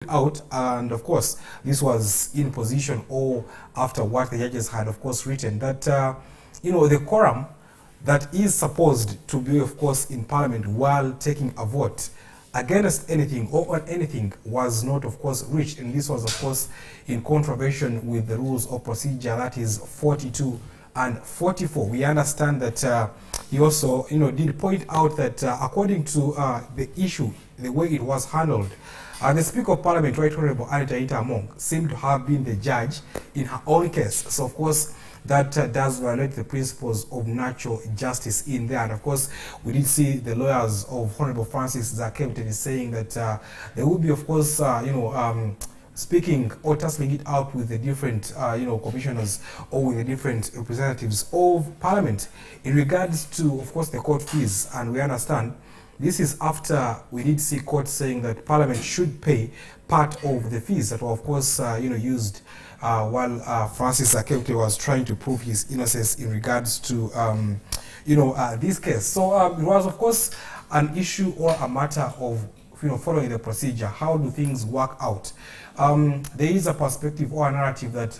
out, and of course this was in position or after what the judges had of course written that the quorum that is supposed to be of course in parliament while taking a vote against anything or on anything was not of course reached, and this was of course in contravention with the rules of procedure, that is 42 and 44. We understand that he also did point out that according to the issue, the way it was handled, the Speaker of Parliament, Right Honourable Anita Intamong, seemed to have been the judge in her own case. So, of course, that does violate the principles of natural justice in there. And, of course, we did see the lawyers of Honourable Francis Zakempton saying that there will be, of course, speaking or tussling it out with the different, commissioners or with the different representatives of Parliament in regards to, of course, the court fees. And we understand this is after we did see court saying that Parliament should pay part of the fees that were, of course, used while Francis Zakempton was trying to prove his innocence in regards to, this case. So it was, of course, an issue or a matter of following the procedure. How do things work out? There is a perspective or a narrative that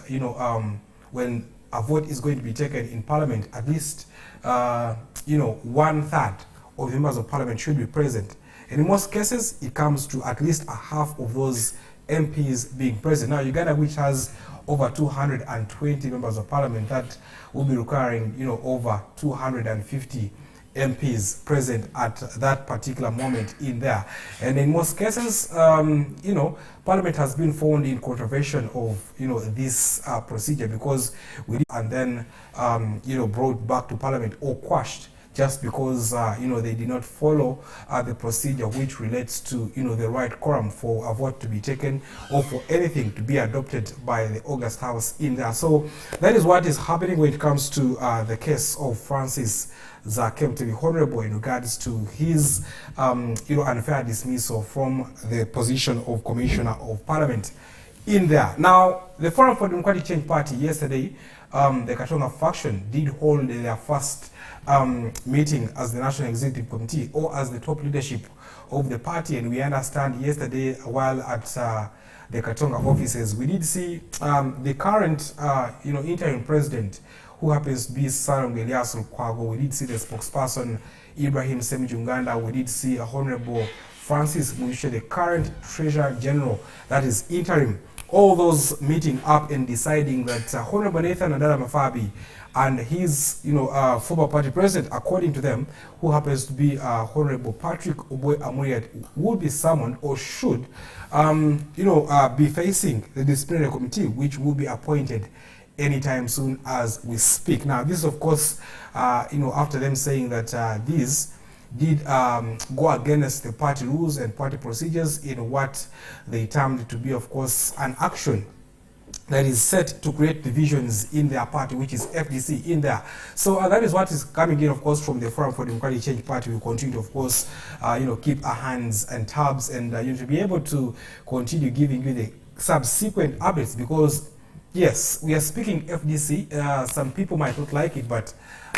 when a vote is going to be taken in Parliament, at least 1/3 of members of Parliament should be present. And in most cases, it comes to at least a half of those MPs being present. Now, Uganda, which has over 220 members of Parliament, that will be requiring, over 250 MPs present at that particular moment in there. And in most cases, Parliament has been found in contravention of, this procedure, because we did, and then, brought back to Parliament or quashed just because, they did not follow the procedure which relates to, the right quorum for a vote to be taken or for anything to be adopted by the August House in there. So that is what is happening when it comes to the case of Francis Zakempton, Honourable, in regards to his, unfair dismissal from the position of Commissioner of Parliament in there. Now, the Forum for Democratic Change Party yesterday, the Kasanka faction did hold their first meeting as the National Executive Committee or as the top leadership of the party, and we understand yesterday while at the Kasanka offices, we did see the current, interim president, who happens to be Sarang Elias Lukwago. We did see the spokesperson Ibrahim Semijunganda. We did see Honourable Francis Muishe, the current Treasurer General, that is interim. All those meeting up and deciding that Honourable Nathan Adara Mafabi and his, former party president, according to them, who happens to be Honourable Patrick Oboy Amuriat, will be summoned or should, be facing the disciplinary committee, which will be appointed anytime soon as we speak. Now, this, of course, after them saying that these did go against the party rules and party procedures in what they termed to be, of course, an action that is set to create divisions in their party, which is FDC in there. So that is what is coming in, of course, from the Forum for Democratic Change Party. We continue to, of course, keep our hands and tabs and to be able to continue giving you the subsequent updates, because yes, we are speaking FDC. Some people might not like it, but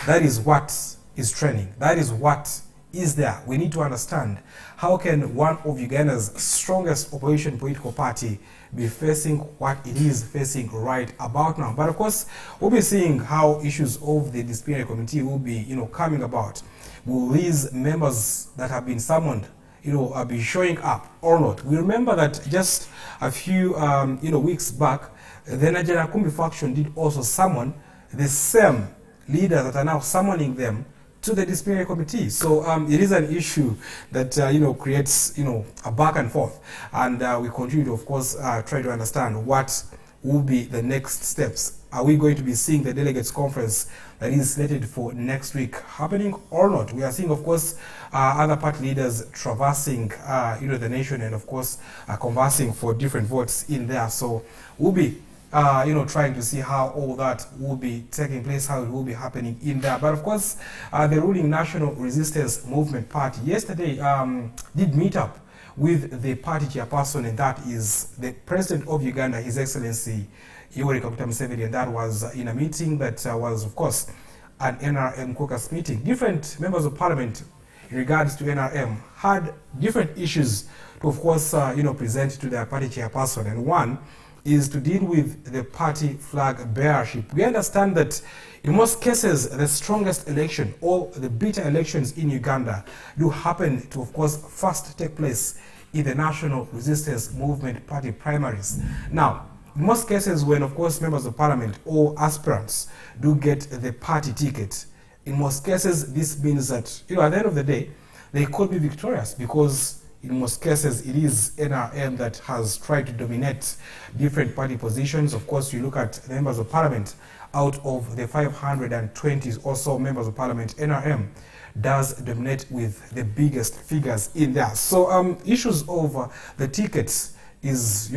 that is what is trending. That is what is there. We need to understand, how can one of Uganda's strongest opposition political party be facing what it is facing right about now? But of course, we'll be seeing how issues of the disciplinary committee will be, coming about. Will these members that have been summoned, be showing up or not? We remember that just a few, weeks back, the Nigeria Kumbi faction did also summon the same leaders that are now summoning them to the disciplinary committee. So it is an issue that creates a back and forth, and we continue to, of course, try to understand what will be the next steps. Are we going to be seeing the delegates conference that is slated for next week happening or not? We are seeing, of course, other party leaders traversing the nation and, of course, conversing for different votes in there. So we'll be trying to see how all that will be taking place, how it will be happening in there. But of course, the ruling National Resistance Movement Party yesterday did meet up with the party chairperson, and that is the President of Uganda, His Excellency Yoweri Kaguta Museveni, and that was in a meeting that was, of course, an NRM caucus meeting. Different members of Parliament, in regards to NRM had different issues to, of course, present to their party chairperson. And one is to deal with the party flag bearership. We understand that in most cases, the strongest election or the bitter elections in Uganda do happen to, of course, first take place in the National Resistance Movement Party primaries. Now, in most cases, when, of course, members of parliament or aspirants do get the party ticket, in most cases, this means that, at the end of the day, they could be victorious because in most cases, it is NRM that has tried to dominate different party positions. Of course, you look at the members of parliament, out of the 520 or so members of parliament, NRM does dominate with the biggest figures in there. So issues of the tickets is,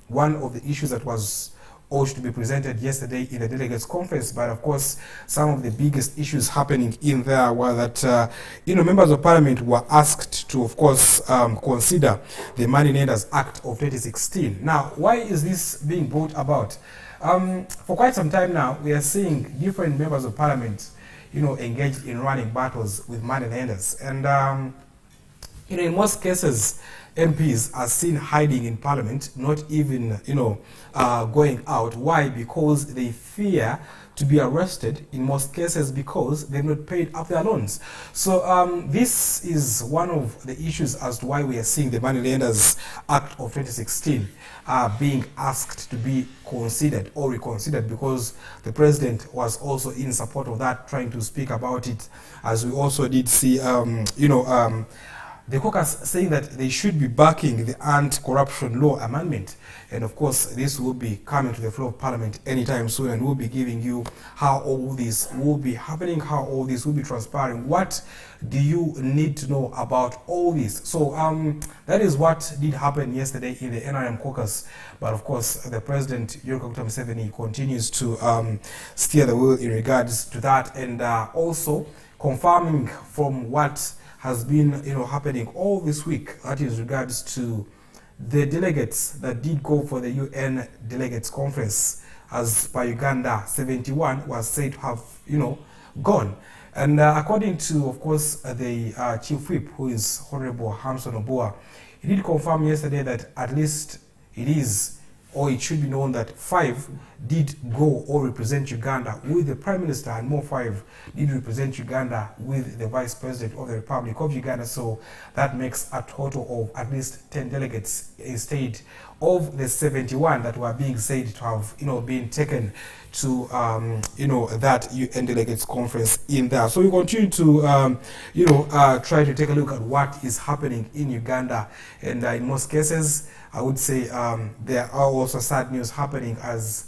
one of the issues that was ought to be presented yesterday in the delegates conference. But of course, some of the biggest issues happening in there were that, members of parliament were asked to, of course, consider the Money Lenders Act of 2016. Now, why is this being brought about? For quite some time now, we are seeing different members of parliament, engaged in running battles with money lenders. And, in most cases, MPs are seen hiding in parliament, not even, going out. Why? Because they fear to be arrested, in most cases because they've not paid up their loans. So this is one of the issues as to why we are seeing the Money Lenders Act of 2016 being asked to be considered or reconsidered, because the president was also in support of that, trying to speak about it, as we also did see, the caucus saying that they should be backing the anti-corruption law amendment. And of course, this will be coming to the floor of parliament anytime soon, and we'll be giving you how all this will be happening, how all this will be transpiring. What do you need to know about all this? So that is what did happen yesterday in the NRM caucus. But of course, the president, Yoweri Kaguta Museveni, continues to steer the wheel in regards to that, and also confirming from what has been happening all this week, that is regards to the delegates that did go for the UN delegates conference. As per Uganda, 71 was said to have gone. And according to, of course, the chief whip, who is Honorable Hamson Obua, he did confirm yesterday that at least it is, or it should be known, that 5 did go or represent Uganda with the Prime Minister, and more 5 did represent Uganda with the Vice President of the Republic of Uganda. So that makes a total of at least 10 delegates instead of the 71 that were being said to have been taken to that UN delegates conference in there. So we continue to try to take a look at what is happening in Uganda, and in most cases I would say there are also sad news happening, as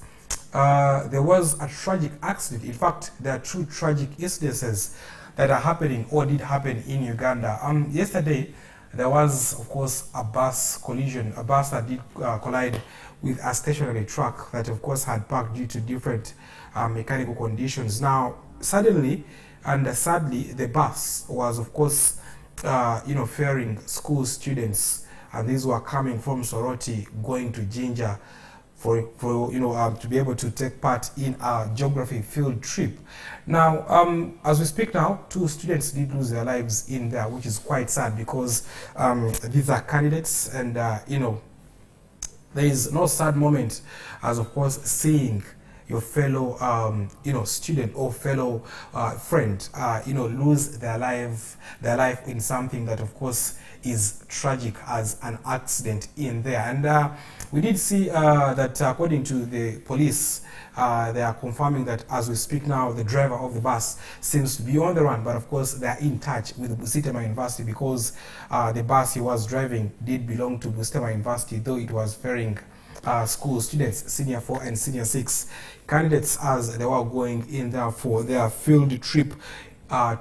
there was a tragic accident. In fact, there are 2 tragic incidences that are happening or did happen in Uganda. Yesterday, there was, of course, a bus collision, a bus that did collide with a stationary truck that, of course, had parked due to different mechanical conditions. Now, suddenly and sadly, the bus was, of course, ferrying school students, and these were coming from Soroti going to Jinja for to be able to take part in a geography field trip. Now, as we speak now, 2 students did lose their lives in there, which is quite sad, because these are candidates, and there is no sad moment as, of course, seeing your fellow student or fellow friend lose their life in something that, of course, is tragic as an accident in there. And we did see that according to the police, they are confirming that as we speak now, the driver of the bus seems to be on the run, but of course they are in touch with Busitema University, because the bus he was driving did belong to Busitema University, though it was ferrying school students, senior 4 and senior 6 candidates, as they were going in there for their field trip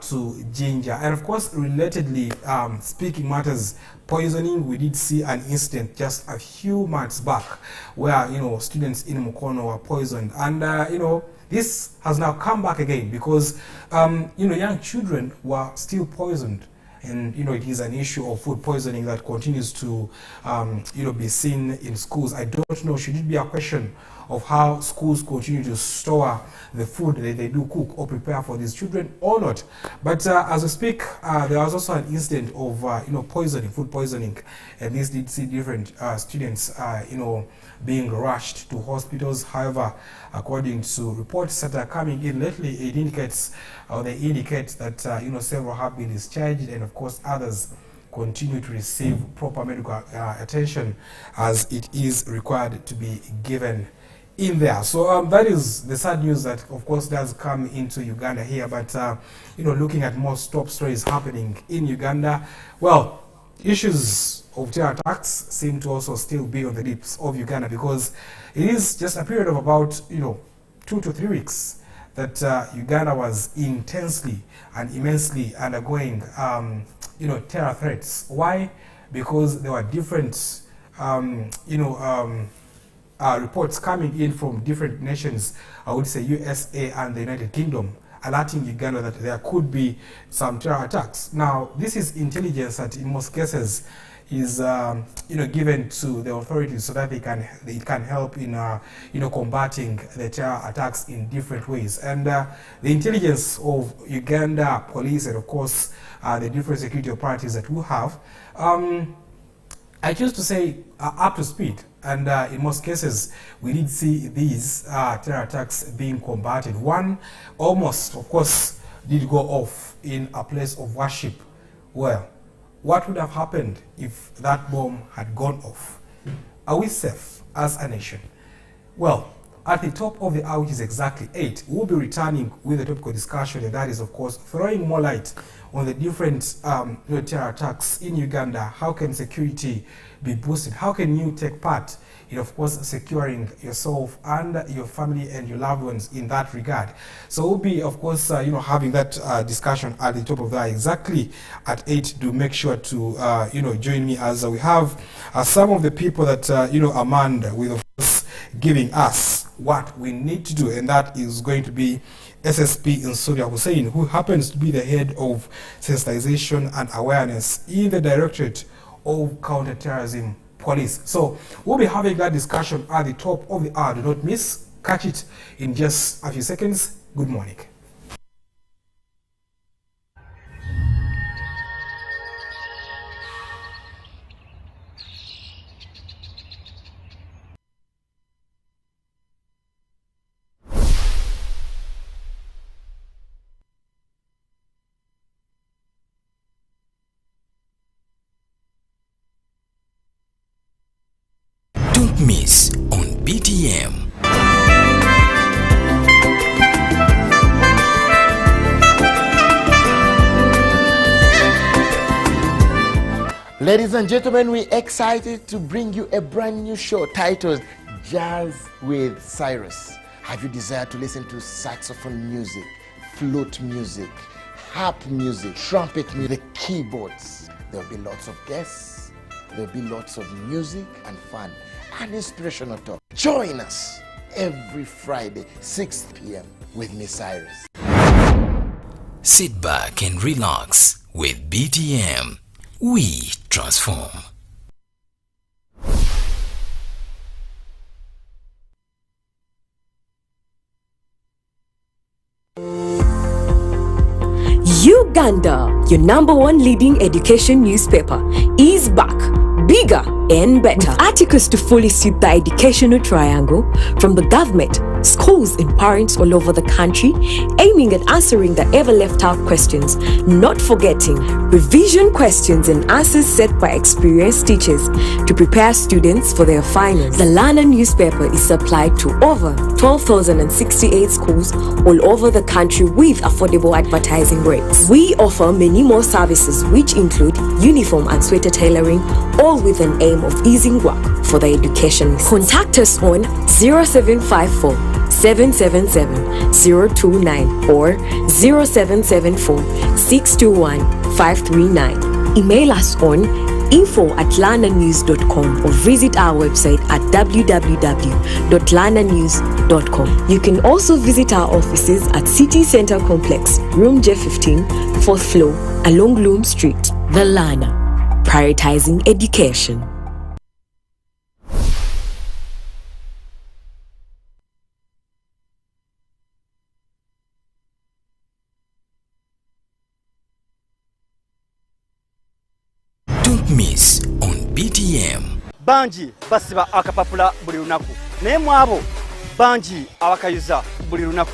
to Jinja. And of course, relatedly, speaking matters, poisoning, we did see an incident just a few months back where students in Mukono were poisoned, and this has now come back again, because young children were still poisoned And it is an issue of food poisoning that continues to be seen in schools. I don't know, should it be a question of how schools continue to store the food that they do cook or prepare for these children or not? But as we speak, there was also an incident of poisoning, food poisoning, and this did see different students being rushed to hospitals. However, according to reports that are coming in lately, it indicates, or they indicate that several have been discharged, and of course others continue to receive proper medical attention as it is required to be given in there. So that is the sad news that of course does come into Uganda here. But looking at more top stories happening in Uganda, well, issues of terror attacks seem to also still be on the lips of Uganda, because it is just a period of about 2 to 3 weeks that Uganda was intensely and immensely undergoing terror threats. Why? Because there were different reports coming in from different nations, I would say USA and the United Kingdom, alerting Uganda that there could be some terror attacks. Now, this is intelligence that in most cases is given to the authorities so that it can help in combating the terror attacks in different ways. And the intelligence of Uganda police and of course the different security operatives that we have, I choose to say up to speed. And in most cases, we did see these terror attacks being combated. One almost, of course, did go off in a place of worship. Well, what would have happened if that bomb had gone off? Are we safe as a nation? Well, at the top of the hour, which is exactly 8, we'll be returning with a topical discussion, and that is, of course, throwing more light on the different terror attacks in Uganda. How can security be boosted? How can you take part in, of course, securing yourself and your family and your loved ones in that regard? So we'll be, of course, having that discussion at the top of that exactly at 8. Do make sure to, join me as we have some of the people that, Amanda with, of course, giving us what we need to do, and that is going to be SSP Insuria Hussein, who happens to be the head of sensitization and awareness in the Directorate of Counterterrorism Police. So we'll be having that discussion at the top of the hour. Do not miss. Catch it in just a few seconds. Good morning. Don't miss on BTM. Ladies and gentlemen, we're excited to bring you a brand new show titled Jazz with Cyrus. Have you desired to listen to saxophone music, flute music, harp music, trumpet music, keyboards? There'll be lots of guests, there'll be lots of music and fun and inspirational talk. Join us every Friday, 6 p.m. with Miss Cyrus. Sit back and relax with BTM. We transform. Uganda, your #1 leading education newspaper, is back, bigger and better. With articles to fully suit the educational triangle from the government, schools and parents all over the country, aiming at answering the ever left out questions, not forgetting revision questions and answers set by experienced teachers to prepare students for their finals. The Learner newspaper is supplied to over 12,068 schools all over the country with affordable advertising rates. We offer many more services which include uniform and sweater tailoring, all with an aim of easing work for the educationists. Contact us on 0754 777 029 or 0774 621 539. Email us on info@lananews.com or visit our website at www.lananews.com. You can also visit our offices at City Center Complex, Room J15, 4th floor, along Loom Street. The Lana, prioritizing education. Don't miss on BTM. Banji basiba akapapula buli lunaku naye mwabo banji abakayuza buli lunaku.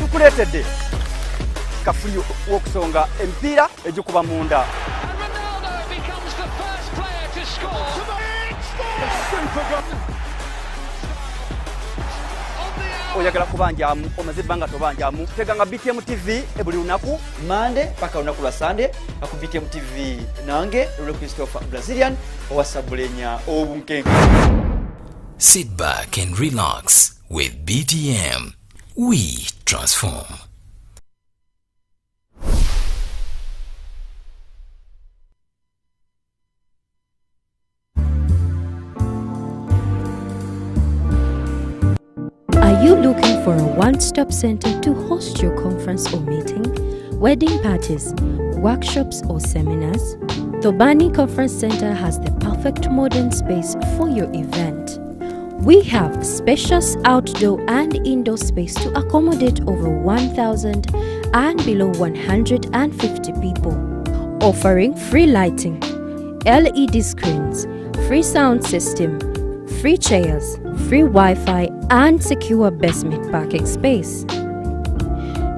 Tukuleetedde kafuli w'okusonga emipiira egikuba munda. Oyagala kubanjamu omaze ebbanga tobanjamu teganga BTM TV buli lunaku Monday paka lunaku lwa Sunday aku BTM TV nange Lolo Christopher Brazilian owasabulenya obunkenke. Sit back and relax with BTM. We transform. Are you looking for a one-stop center to host your conference or meeting, wedding parties, workshops or seminars? Tobani Conference Center has the perfect modern space for your event. We have spacious outdoor and indoor space to accommodate over 1,000 and below 150 people, offering free lighting, LED screens, free sound system, free chairs, free Wi-Fi and secure basement parking space.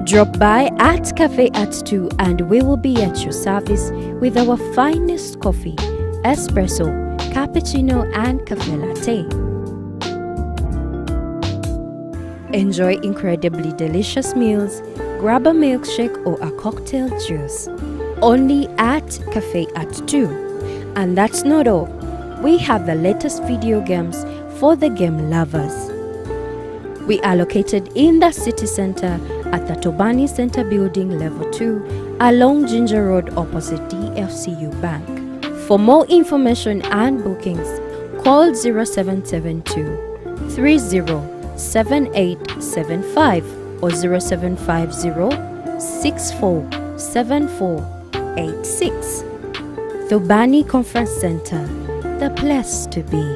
Drop by at Cafe at 2 and we will be at your service with our finest coffee, espresso, cappuccino and cafe latte. Enjoy incredibly delicious meals, grab a milkshake or a cocktail juice. Only at Cafe at 2. And that's not all. We have the latest video games for the game lovers. We are located in the city center at the Tobani Center Building Level 2 along Ginger Road opposite DFCU Bank. For more information and bookings, call 0772 307875 or 0750 647486. Tobani Conference Center, the place to be.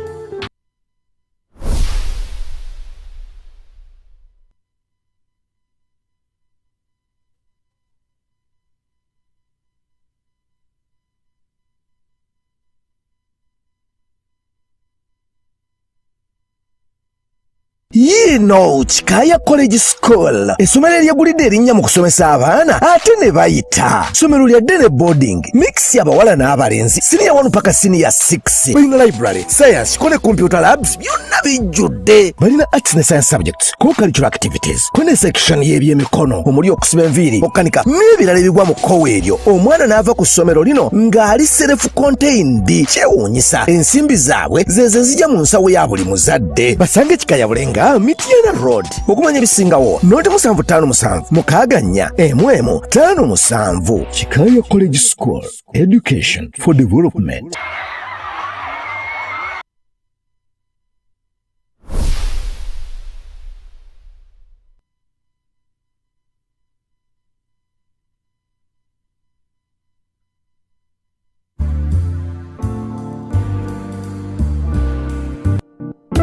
Yino Chikaya College School essomero eryegulidde erinnya mu kusomesa abaana ate ne bayita ssomero lya ddene boarding mix y'abawala n'abalenzi senior 1 paka senior 6 balina library science kone computer labs byonna bijjudde balina arts ne science subjects co-curricular activities kone section y'ebyemikono omuli okusiba enviiri okukanika n'ebirala ebigwa mu kkowe eryo omwana n'ava ku ssomero lino ng'ali self contained kyewuunyisa ensimbi zaabwe zeze zijja mu nsawo ya buli muzadde basange Chikaya Bulenga Mitiana Road okumanya ebisingawo noti 757 mukaganya emwemu 57 Chikaya College School Education for Development.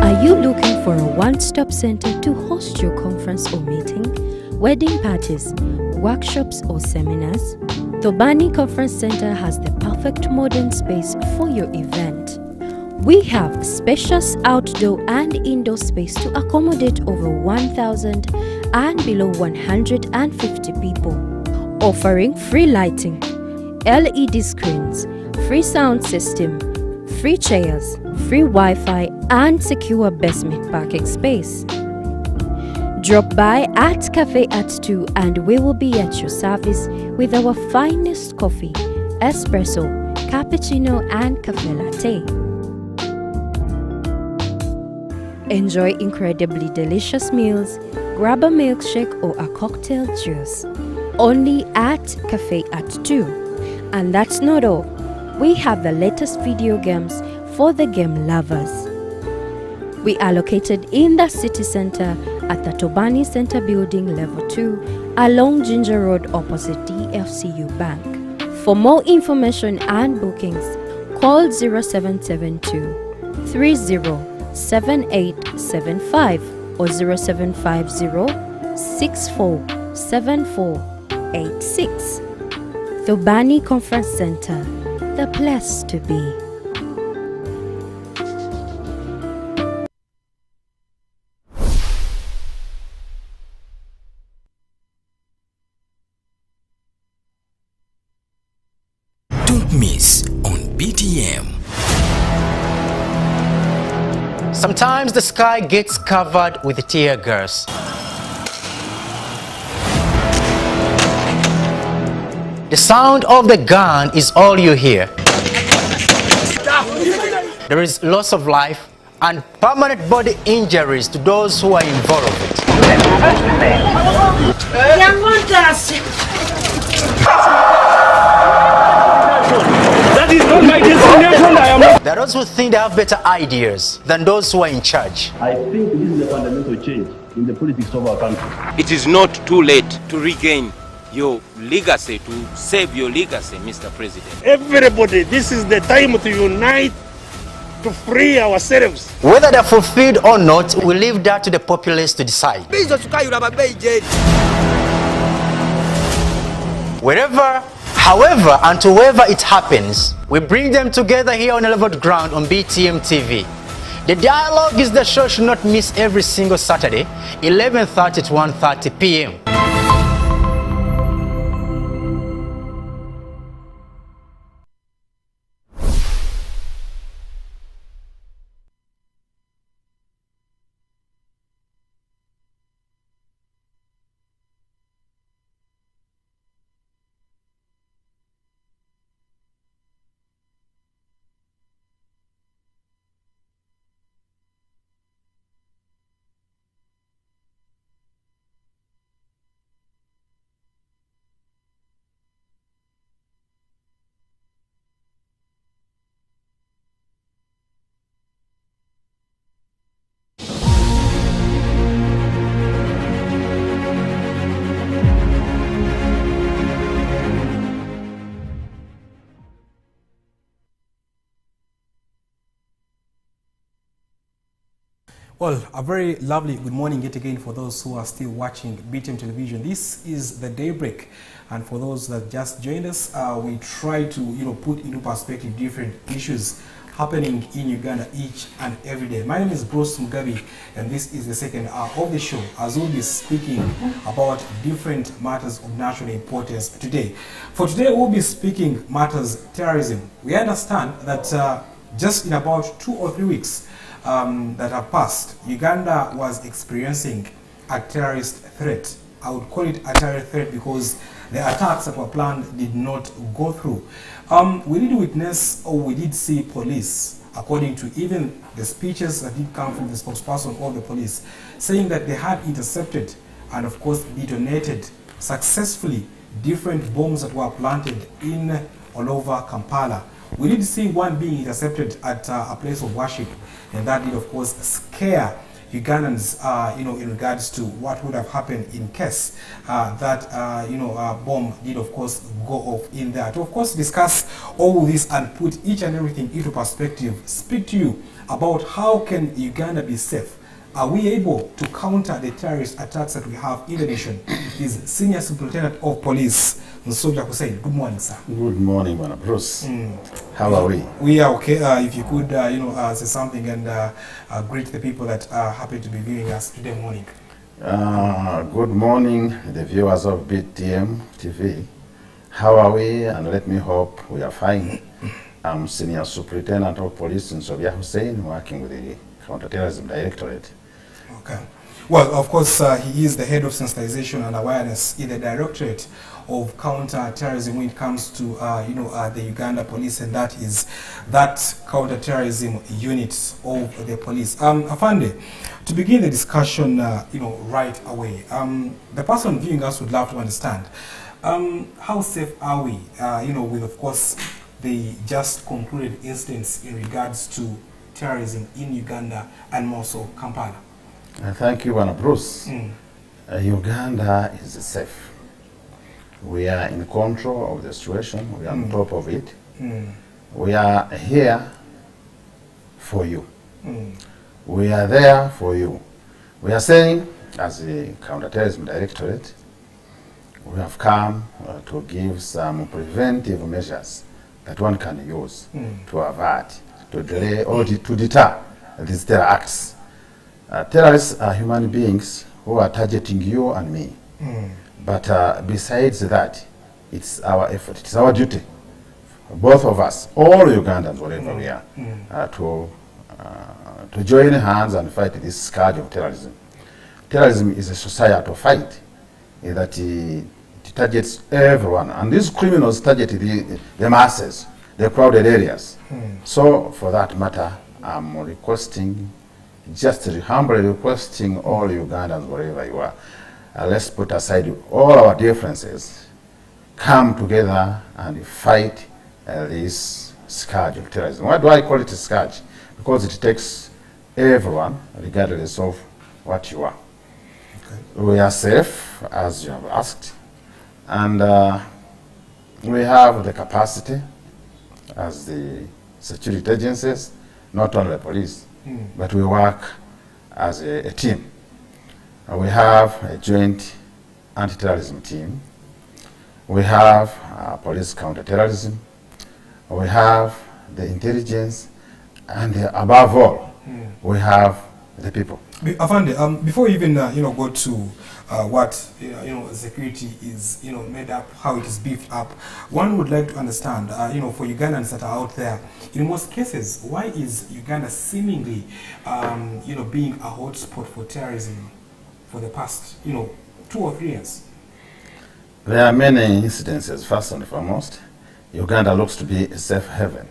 Are you looking for a one-stop center to host your conference or meeting, wedding parties, workshops or seminars? Tobani Conference Center has the perfect modern space for your event. We have spacious outdoor and indoor space to accommodate over 1,000 and below 150 people, offering free lighting, LED screens, free sound system, free chairs, free Wi-Fi and secure basement parking space. Drop by at Cafe at 2 and we will be at your service with our finest coffee, espresso, cappuccino and cafe latte. Enjoy incredibly delicious meals, grab a milkshake or a cocktail juice. only at Cafe at 2. And that's not all. We have the latest video games for the game lovers. We are located in the city center at the Tobani Center Building Level 2 along Ginger Road opposite DFCU Bank. For more information and bookings, call 0772 307875 or 0750 647486. Tobani Conference Center, the place to be. Don't miss on BTM. Sometimes the sky gets covered with tear gas. The sound of the gun is all you hear. There is loss of life and permanent body injuries to those who are involved. That is not my destination. There are those who think they have better ideas than those who are in charge. I think this is a fundamental change in the politics of our country. It is not too late to regain your legacy, to save your legacy, Mr. President. Everybody, this is the time to unite, to free ourselves. Whether they're fulfilled or not, we leave that to the populace to decide. Wherever, however, and to wherever it happens, we bring them together here on a leveled ground on BTM TV. The Dialogue is the show you should not miss every single Saturday, 11:30 to 1:30 p.m. Well, a very lovely good morning yet again for those who are still watching BTM Television. This is the Daybreak, and for those that just joined us, we try to put into perspective different issues happening in Uganda each and every day. My name is Bruce Mugabe, and this is the second hour of the show, as we'll be speaking about different matters of national importance today. For today, we'll be speaking matters terrorism. We understand that just in about 2 or 3 weeks that have passed, Uganda was experiencing a terrorist threat. I would call it a terrorist threat because the attacks that were planned did not go through. We did witness, or we did see police, according to even the speeches that did come from the spokesperson of the police, saying that they had intercepted and of course detonated successfully different bombs that were planted in all over Kampala. We did see one being intercepted at a place of worship, and that did of course scare Ugandans, in regards to what would have happened in case that bomb did of course go off in there. To of course discuss all this and put each and everything into perspective, speak to you about how can Uganda be safe. Are we able to counter the terrorist attacks that we have in the nation? Is Senior Superintendent of Police Nsoja Hussein. Good morning, sir. Good morning, Bwana Bruce. How are we? We are okay. If you could, say something and greet the people that are happy to be viewing us today morning. Good morning, the viewers of BTM TV. How are we? And let me hope we are fine. I'm Senior Superintendent of Police Nsoja Hussein, working with the Counterterrorism Directorate. Okay. Well, of course, he is the head of sensitization and awareness in the Directorate of Counter-Terrorism when it comes to, the Uganda Police, and that is that counter-terrorism unit of the police. Afande, to begin the discussion, right away, the person viewing us would love to understand, How safe are we, with, of course, the just concluded instance in regards to terrorism in Uganda and also Kampala? Thank you, Bwana Bruce. Uganda is safe. We are in control of the situation. We are on top of it. We are here for you. We are there for you. We are saying, as the Counterterrorism Directorate, we have come to give some preventive measures that one can use to avert, to delay, or to deter these terror acts. Terrorists are human beings who are targeting you and me. But besides that, it's our effort, it's our duty, both of us, all Ugandans, wherever we are, to join hands and fight this scourge of terrorism. Terrorism is a societal fight that it targets everyone, and these criminals target the masses, the crowded areas. So, for that matter, I'm requesting, just humbly requesting all Ugandans, wherever you are, let's put aside all our differences, come together and fight this scourge of terrorism. Why do I call it a scourge? Because it takes everyone, regardless of what you are. We are safe, as you have asked, and we have the capacity as the security agencies, not only the police, but we work as a team. We have a joint anti-terrorism team. We have police counter-terrorism. We have the intelligence, and above all, we have the people. Afande, before you even go to what security is made up, how it is beefed up, one would like to understand for Ugandans that are out there, in most cases, why is Uganda seemingly being a hotspot for terrorism for the past 2 or 3 years? There are many incidences. First and foremost, Uganda looks to be a safe haven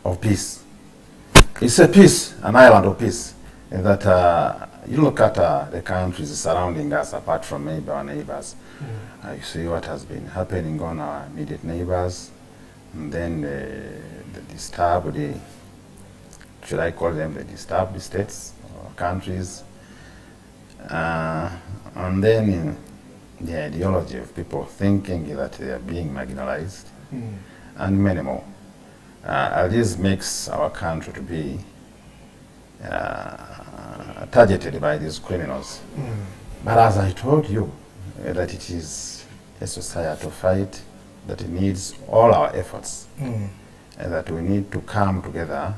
of peace. It's a peace, an island of peace. That you look at the countries surrounding us, apart from maybe our neighbors, you see what has been happening on our immediate neighbors, and then the disturbed, should I call them the disturbed states or countries, and then in the ideology of people thinking that they are being marginalized, and many more. This makes our country to be targeted by these criminals. But as I told you, that it is a societal fight that needs all our efforts, and that we need to come together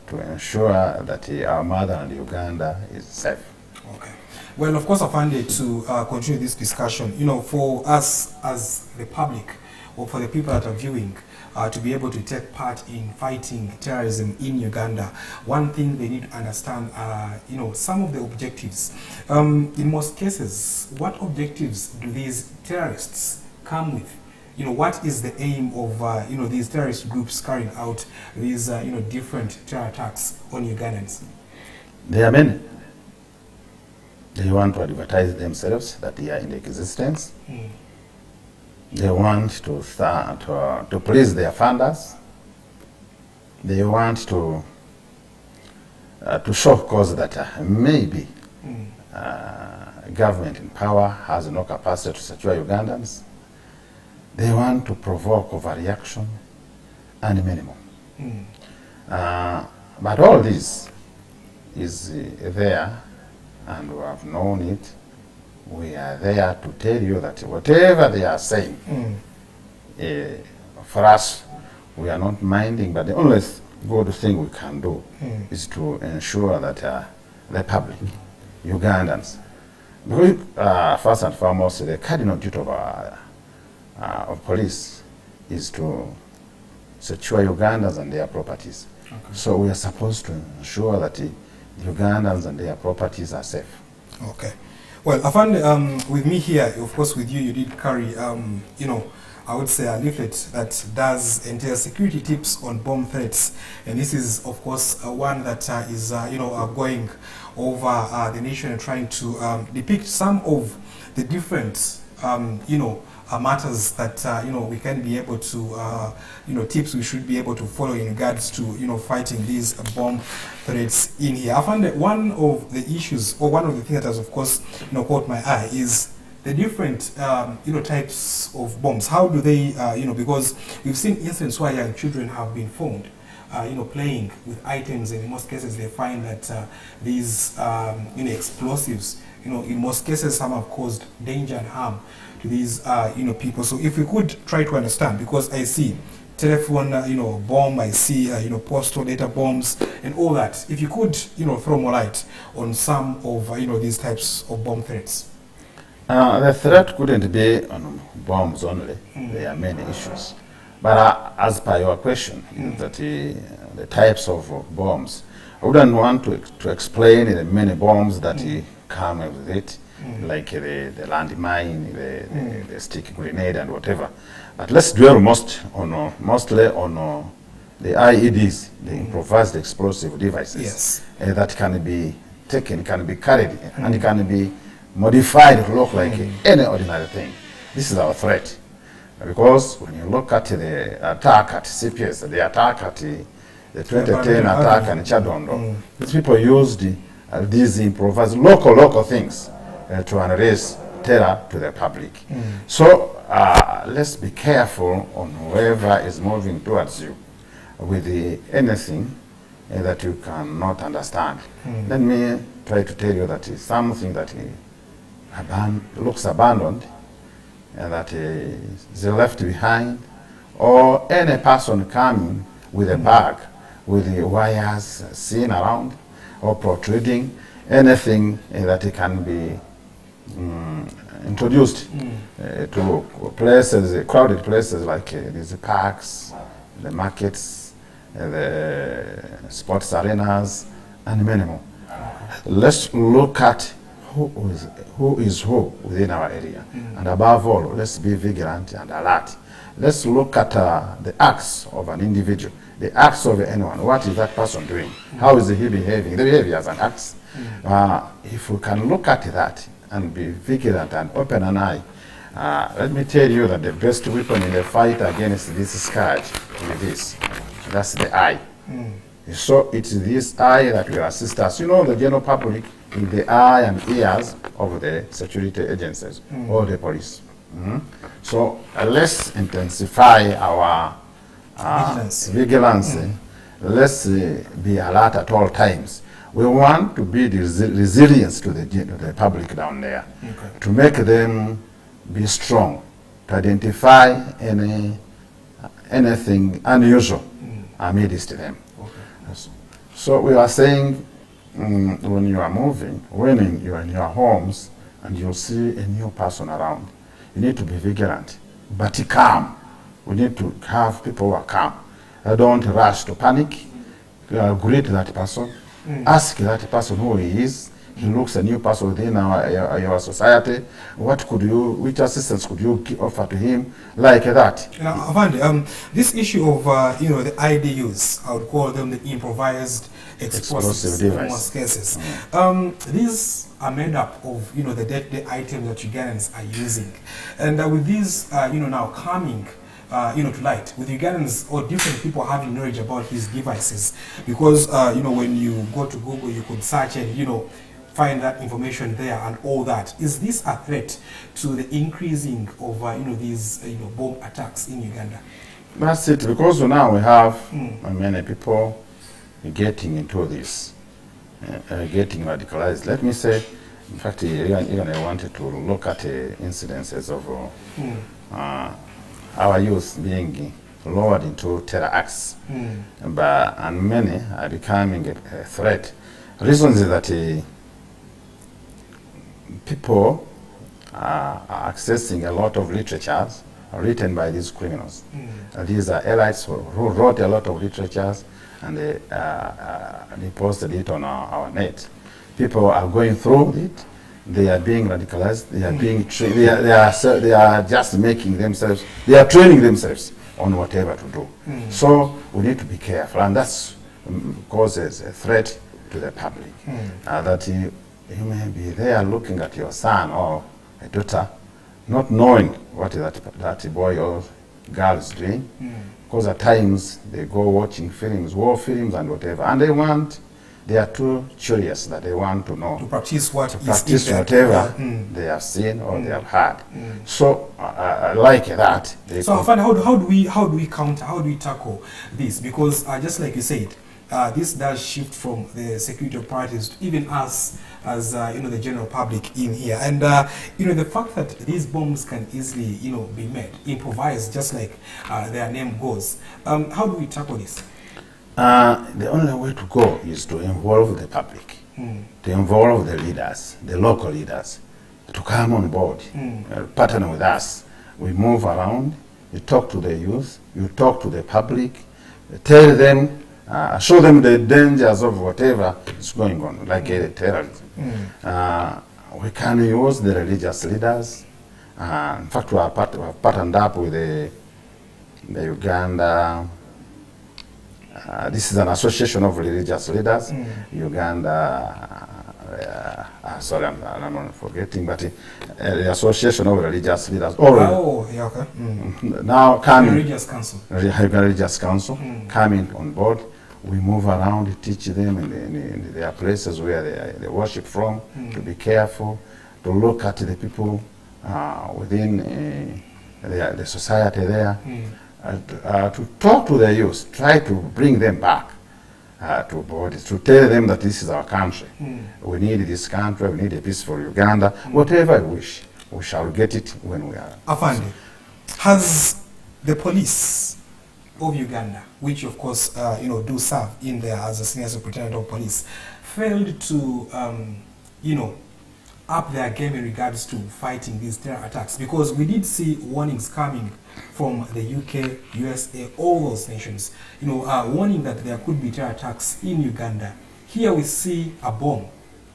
to ensure that our motherland Uganda is safe. Okay. Well, of course, Afande, to continue this discussion, for us as the public, or for the people that are viewing, to be able to take part in fighting terrorism in Uganda, one thing they need to understand are, some of the objectives. In most cases, what objectives do these terrorists come with? What is the aim of, these terrorist groups carrying out these, different terror attacks on Ugandans? There are many. They want to advertise themselves that they are in existence. They want to please their funders. They want to show cause that maybe government in power has no capacity to secure Ugandans. They want to provoke overreaction and many more. But all this is there, and we have known it. We are there to tell you that whatever they are saying, for us, we are not minding, but the only good thing we can do is to ensure that the public, Ugandans, because first and foremost, the cardinal duty of police is to secure Ugandans and their properties. Okay. So we are supposed to ensure that the Ugandans and their properties are safe. Okay. Well, Afande, with me here, of course, with you, you did carry, I would say a leaflet that does entail security tips on bomb threats. And this is, of course, one that is, going over the nation and trying to depict some of the different, matters that we can be able to tips we should be able to follow in regards to fighting these bomb threats in here. I found that one of the issues, or one of the things that has of course caught my eye, is the different types of bombs. How do they because we've seen instances where young children have been found playing with items, and in most cases they find that these explosives, in most cases some have caused danger and harm to these people. So if we could try to understand, because I see telephone bomb, I see postal data bombs and all that. If you could throw more light on some of these types of bomb threats. The threat couldn't be on bombs only. There are many issues. But as per your question, that the types of bombs, I wouldn't want to explain the many bombs that come with it, like the landmine, the stick grenade and whatever. But let's dwell mostly on the IEDs, the improvised explosive devices, that can be taken, can be carried, and can be modified to look like any ordinary thing. This is our threat. Because when you look at the attack at CPS, the attack at the 2010 attack in Chadondo, these people used these improvised local things to unleash terror to the public. So let's be careful on whoever is moving towards you with anything that you cannot understand. Let me try to tell you that it's something that looks abandoned, and that is left behind, or any person coming with a bag with the wires seen around or protruding, anything that can be introduced to places, crowded places like these parks, the markets, the sports arenas, and many more. Let's look at who is who within our area. And above all, let's be vigilant and alert. Let's look at the acts of an individual, the acts of anyone. What is that person doing? How is he behaving? The behavior as an act. If we can look at that and be vigilant and open an eye, let me tell you that the best weapon in the fight against this scourge is this. That's the eye. So it's this eye that will assist us. The general public in the eye and ears of the security agencies or the police. So let's intensify our vigilance. Let's be alert at all times. We want to be the resilience to the public down there, to make them be strong, to identify anything unusual amidst them. So we are saying, when you are moving, when you are in your homes and you see a new person around, you need to be vigilant, but calm. We need to have people who are calm. Don't rush to panic. Greet that person. Ask that person who he is. He looks a new person within our society. Which assistance could you offer to him, like that? Avandi, this issue of the IDUs, I would call them the improvised explosive in most cases. These are made up of the deadly items that Ugandans are using, and with these now coming to light, with Ugandans or different people having knowledge about these devices, because when you go to Google, you could search and find that information there and all that. Is this a threat to the increasing of these bomb attacks in Uganda? That's it, because now we have many people getting into this, getting radicalized. Let me say, in fact, even I wanted to look at incidences of our youth being lured into terror acts, and many are becoming a threat. Reasons is that people are accessing a lot of literatures written by these criminals. These are elites who wrote a lot of literatures, and they posted it on our net. People are going through it. They are being radicalized. They are being they are just making themselves. They are training themselves on whatever to do. So we need to be careful, and that's causes a threat to the public. That you may be there looking at your son or a daughter not knowing what that boy or girl is doing. Because at times they go watching films, war films and whatever, and they are too curious that they want to know. To practice what whatever they have seen or they have heard. So like that. So how do we counter, how do we tackle this? Because just like you said, this does shift from the security authorities to even us as the general public in here, and the fact that these bombs can easily be made, improvised, just like their name goes. How do we tackle this? The only way to go is to involve the public, to involve the leaders, the local leaders, to come on board, partner with us. We move around, you talk to the youth, you talk to the public, tell them, show them the dangers of whatever is going on, like terrorism. We can use the religious leaders. In fact, we have partnered up with the Uganda. This is an association of religious leaders. Uganda. Sorry, I'm not forgetting, but the association of religious leaders. Now coming. Religious Council. Religious Council coming on board. We move around, teach them in their places where they worship from, to be careful, to look at the people within the society there, to talk to the youth, try to bring them back to bodies, to tell them that this is our country. We need this country, we need a peaceful Uganda, whatever we wish, we shall get it when we are. Afande, has the police of Uganda, which of course do serve in there as a senior superintendent of police, failed to up their game in regards to fighting these terror attacks? Because we did see warnings coming from the UK, USA, all those nations, warning that there could be terror attacks in Uganda. Here we see a bomb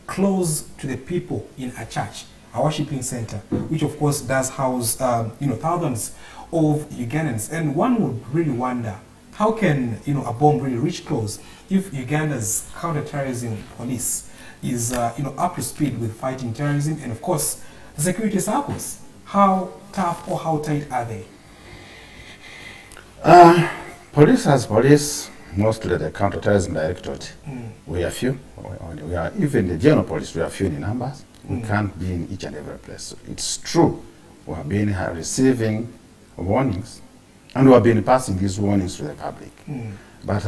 close to the people in a church, a worshiping center, which of course does house thousands of Ugandans, and one would really wonder, how can a bomb really reach close if Uganda's counter-terrorism police is up to speed with fighting terrorism, and of course the security circles? How tough or how tight are they? Police as police, mostly the counter-terrorism directorate, we are few. We are, even the general police, we are few in numbers. We can't be in each and every place. It's true, we have been receiving warnings, and we have been passing these warnings to the public. But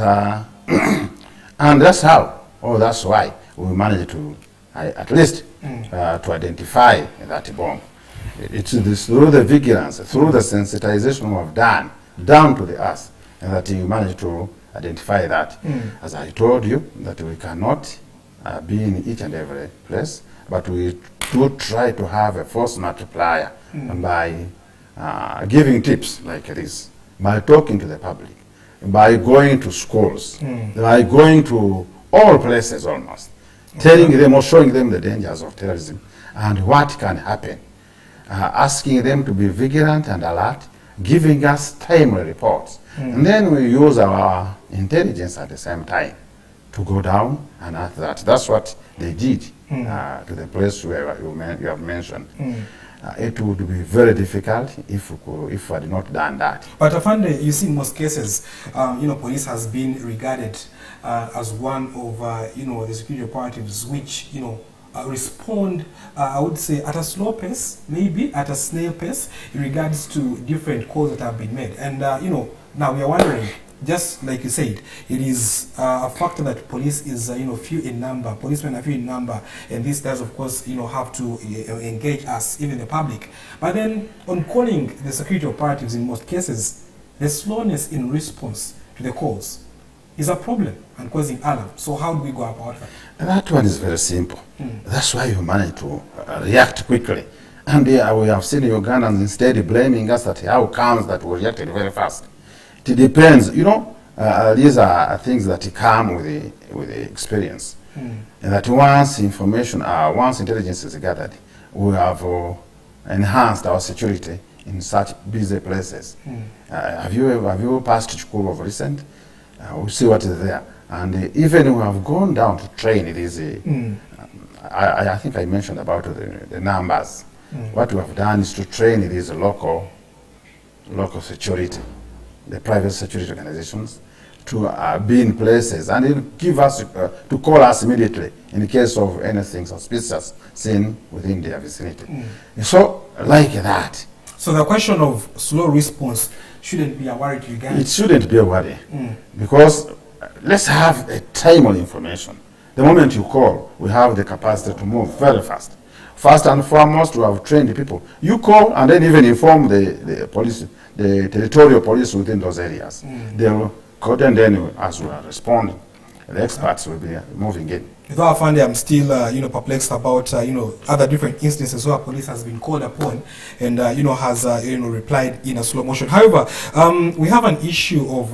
and that's how, or that's why we managed to at least to identify that bomb. It's through the vigilance, through the sensitization we have done down to the earth, and that you managed to identify that. As I told you, that we cannot be in each and every place, but we do try to have a force multiplier by giving tips like this, by talking to the public, by going to schools, by going to all places almost, telling them or showing them the dangers of terrorism and what can happen, asking them to be vigilant and alert, giving us timely reports. And then we use our intelligence at the same time to go down and at that. That's what they did to the place where you have mentioned. It would be very difficult if we had not done that. But Afande, you see, in most cases, police has been regarded as one of the security operatives which respond, I would say, at a slow pace, maybe at a snail pace, in regards to different calls that have been made. And now we are wondering, just like you said, it is a factor that police is few in number, policemen are few in number, and this does of course have to engage us, even the public. But then on calling the security operatives, in most cases, the slowness in response to the calls is a problem and causing alarm. So how do we go about that? That one is very simple. That's why you manage to react quickly. And we have seen Ugandans instead blaming us that how comes that we reacted very fast. It depends, these are things that come with the experience. And that once intelligence is gathered, we have enhanced our security in such busy places. Have you passed Chukwu of recent? We see what is there. And even we have gone down to train these, I think I mentioned about the numbers. What we have done is to train these local security, the private security organizations, to be in places and it'll give us to call us immediately in case of anything suspicious seen within their vicinity. So like that. So the question of slow response shouldn't be a worry to you guys. It shouldn't be a worry because let's have a timely information. The moment you call, we have the capacity to move very fast. First and foremost, we have trained people. You call and then even inform the police, the territorial police within those areas. They'll call and then as we are responding, the experts will be moving in. Though I find I'm still, perplexed about, other different instances where police has been called upon and, has, replied in a slow motion. However, we have an issue of,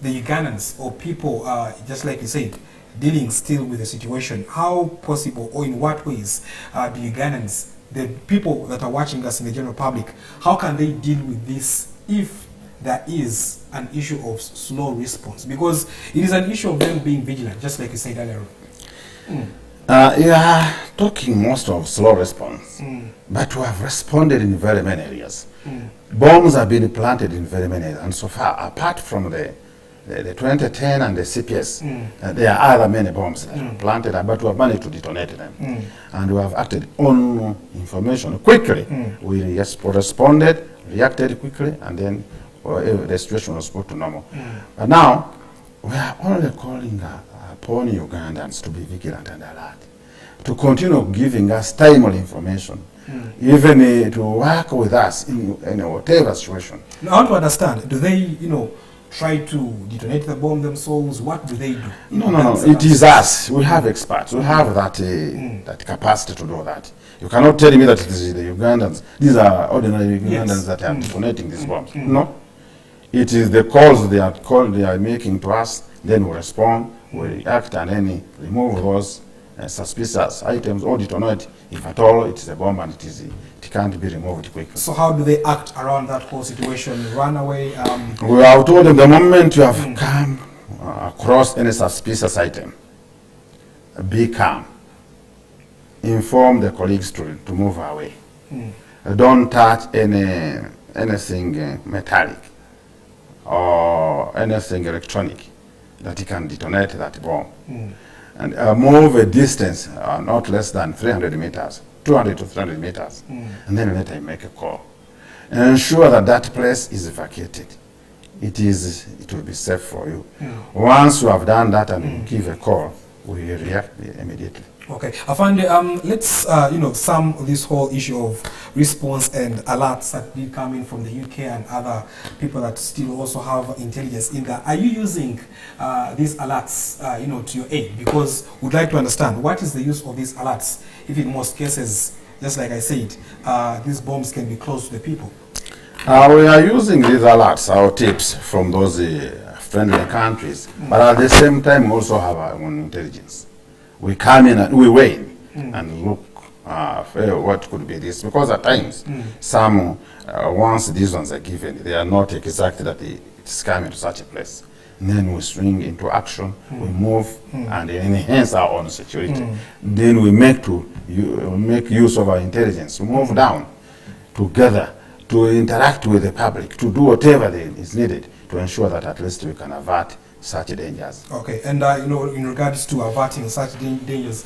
the Ugandans or people, just like you said, dealing still with the situation. How possible or in what ways do Ugandans, the people that are watching us in the general public, how can they deal with this if there is an issue of slow response? Because it is an issue of them being vigilant, just like you said earlier. You are talking most of slow response, but we have responded in very many areas. Bombs have been planted in very many areas, and so far, apart from the 2010 and the CPS, there are other many bombs that are planted, but we have managed to detonate them. And we have acted on information quickly. We responded, reacted quickly, and then the situation was brought to normal. But now, we are only calling upon Ugandans to be vigilant and alert, to continue giving us timely information, even to work with us in whatever situation. Now, I want to understand, do they, try to detonate the bomb themselves? What do they do? No. It is us. We have experts. We have that that capacity to do that. You cannot tell me that it is the Ugandans. These are ordinary Ugandans that are detonating these bombs. No. It is the calls they are making to us. Then we respond, we react, and then remove those suspicious items or detonate if at all it is a bomb and it can't be removed quickly. So how do they act around that whole situation? Run away? We have told them the moment you have come across any suspicious item, be calm. Inform the colleagues to move away. Don't touch anything metallic or anything electronic that can detonate that bomb. And move a distance not less than 300 meters, 200 to 300 meters, and then later make a call. And ensure that that place is vacated. It will be safe for you. Once you have done that and give a call, we react immediately. Okay, Afande, let's sum this whole issue of response and alerts that did come in from the UK and other people that still also have intelligence in there. Are you using these alerts, to your aid? Because we'd like to understand what is the use of these alerts. If in most cases, just like I said, these bombs can be close to the people. We are using these alerts, our tips from those friendly countries, but at the same time we also have our own intelligence. We come in and we weigh and look what could be this, because at times some once these ones are given, they are not exactly that it's coming to such a place. And then we swing into action, we move and enhance our own security. Then we make use of our intelligence, we move down together to interact with the public, to do whatever is needed to ensure that at least we can avert such dangers. Okay, and in regards to averting such dangers,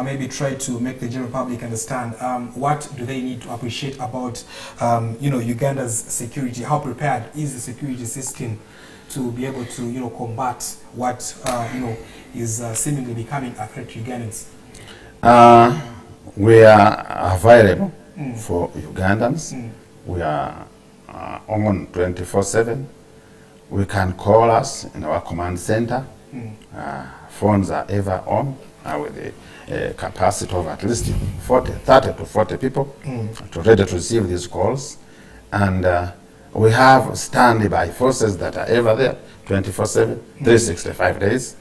maybe try to make the general public understand what do they need to appreciate about Uganda's security. How prepared is the security system to be able to combat what is seemingly becoming a threat to Ugandans? We are available for Ugandans. We are on 24/7. We can call us in our command center. Phones are ever on with a capacity of at least 30 to 40 people ready to receive these calls. And we have standby forces that are ever there, 24/7, 365 days.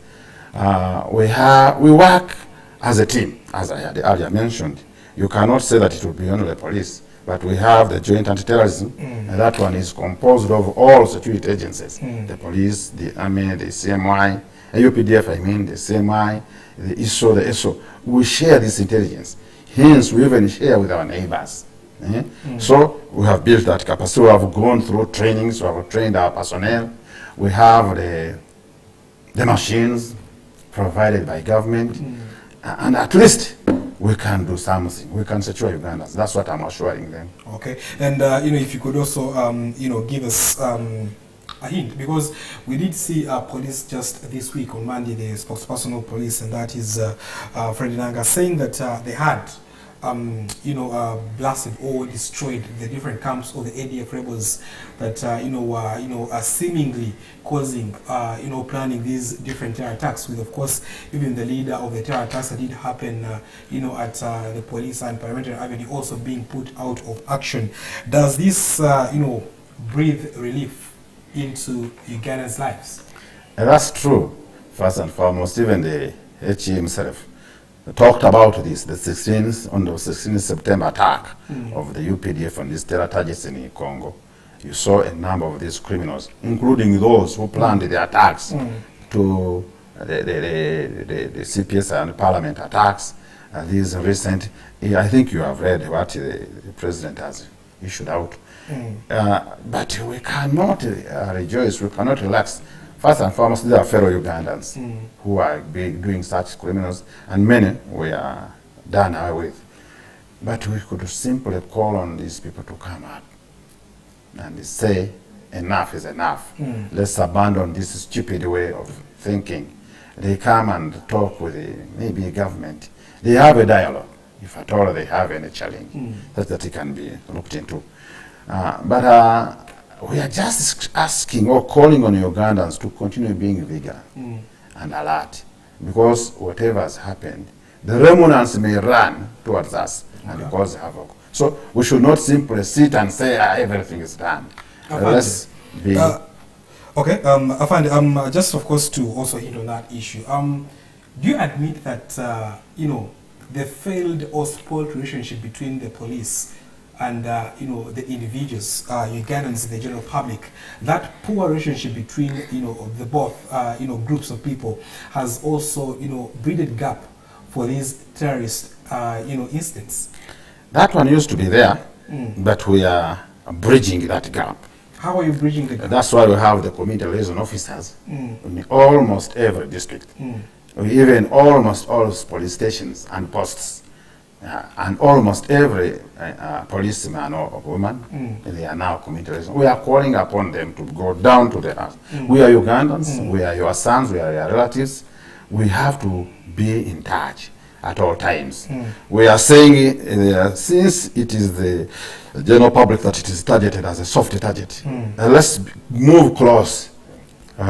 We work as a team, as I had earlier mentioned. You cannot say that it will be only the police, but we have the Joint Anti-Terrorism, and that one is composed of all security agencies, the police, the army, the CMI, UPDF, the CMI, the ISO, the SO. We share this intelligence. Hence, we even share with our neighbors. So we have built that capacity. We have gone through trainings. We have trained our personnel. We have the machines provided by government, and at least we can do something. We can secure Ugandans. That's what I'm assuring them. Okay, and if you could also give us a hint, because we did see police just this week on Monday, the spokesperson of police, and that is Fred Nanga, saying that they had blasted or destroyed the different camps of the ADF rebels that are seemingly causing planning these different terror attacks, with of course even the leader of the terror attacks that did happen at the police and Parliamentary Avenue also being put out of action. Does this breathe relief into Ugandans' lives? And that's true. First and foremost, even the HE himself talked about this, the 16th September attack of the UPDF on these terror targets in Congo. You saw a number of these criminals, including those who planned the attacks to the CPS and Parliament attacks. These recent, I think you have read what the President has issued out. But we cannot rejoice, we cannot relax. First and foremost, these are fellow Ugandans who are doing such criminals, and many we are done away with. But we could simply call on these people to come up and say, enough is enough. Let's abandon this stupid way of thinking. They come and talk with maybe government. They have a dialogue, if at all they have any challenge, that it can be looked into. But we are just asking or calling on Ugandans to continue being vigilant and alert, because whatever has happened, the remnants may run towards us and cause havoc. So we should not simply sit and say everything is done. Let's be... I find just of course to also hit on that issue. Do you admit that the failed or spoiled relationship between the police and the individuals, Ugandans, the general public, that poor relationship between the both groups of people has also breeded gap for these terrorist incidents? That one used to be there, but we are bridging that gap. How are you bridging the gap? That's why we have the community liaison officers in almost every district, even almost all police stations and posts. And almost every policeman or woman, they are now community liaison. We are calling upon them to go down to the house. We are Ugandans, we are your sons, we are your relatives. We have to be in touch at all times. We are saying, since it is the general public that it is targeted as a soft target, let's move close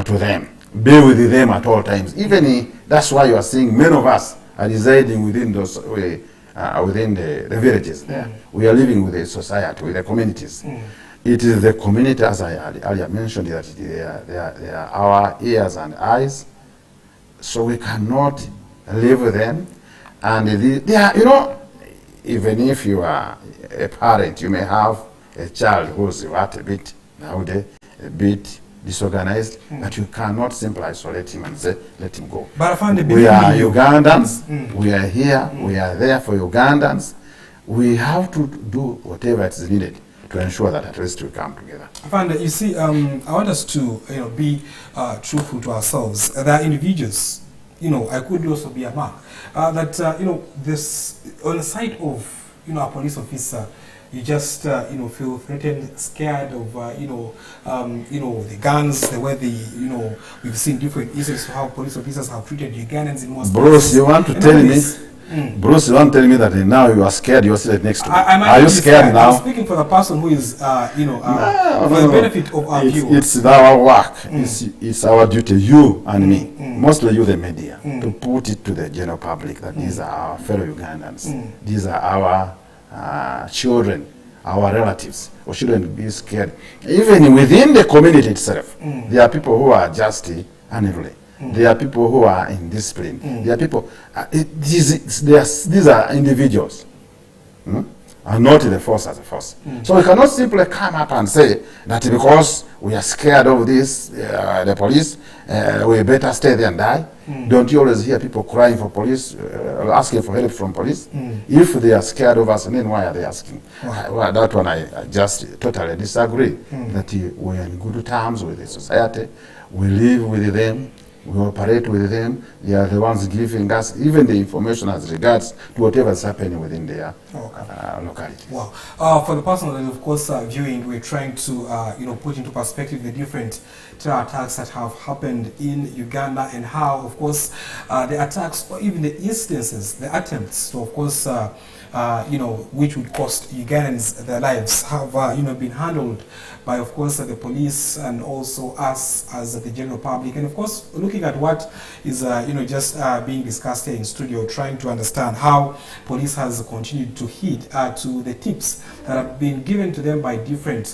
to them, be with them at all times. Even that's why you are seeing many of us are residing within those within the villages there. We are living with the society, with the communities. It is the community, as I earlier mentioned, that they are our ears and eyes, so we cannot live with them. And they are, even if you are a parent, you may have a child who's a bit nowadays, a bit disorganized, but you cannot simply isolate him and say, let him go. But I find we are Ugandans, we are here, we are there for Ugandans. We have to do whatever is needed to ensure that at least we come together. I find that, you see, I want us to be truthful to ourselves. There are individuals, I could also be a mark, that, this, on the side of, a police officer, you just, feel threatened, scared of, the guns, the way we've seen different instances of how police officers have treated Ugandans in most Bruce, places. you want to tell me? Bruce, you want to tell me that now you are scared, you are sitting next to me. Are you scared now? I'm speaking for the person who is, for the benefit of our viewers. It's our work. It's our duty, you and me, mostly you, the media, to put it to the general public that these are our fellow Ugandans. These are our children, our relatives. We shouldn't be scared. Even within the community itself, there are people who are just unruly. There are people who are indisciplined. There are people, these are individuals. and not the force as a force. So we cannot simply come up and say that because we are scared of this, the police, we better stay there and die. Don't you always hear people crying for police, asking for help from police? If they are scared of us, then why are they asking? Well, that one I just totally disagree. That we are in good terms with the society, we live with them, we operate with them. They are the ones giving us even the information as regards to whatever is happening within their locality. Wow. For the person that is, of course, viewing, we're trying to, put into perspective the different terror attacks that have happened in Uganda and how, of course, the attacks or even the instances, the attempts to, of course, which would cost Ugandans their lives have, been handled by, of course, the police and also us as the general public. And, of course, looking at what is, just being discussed here in studio, trying to understand how police has continued to heed to the tips that have been given to them by different,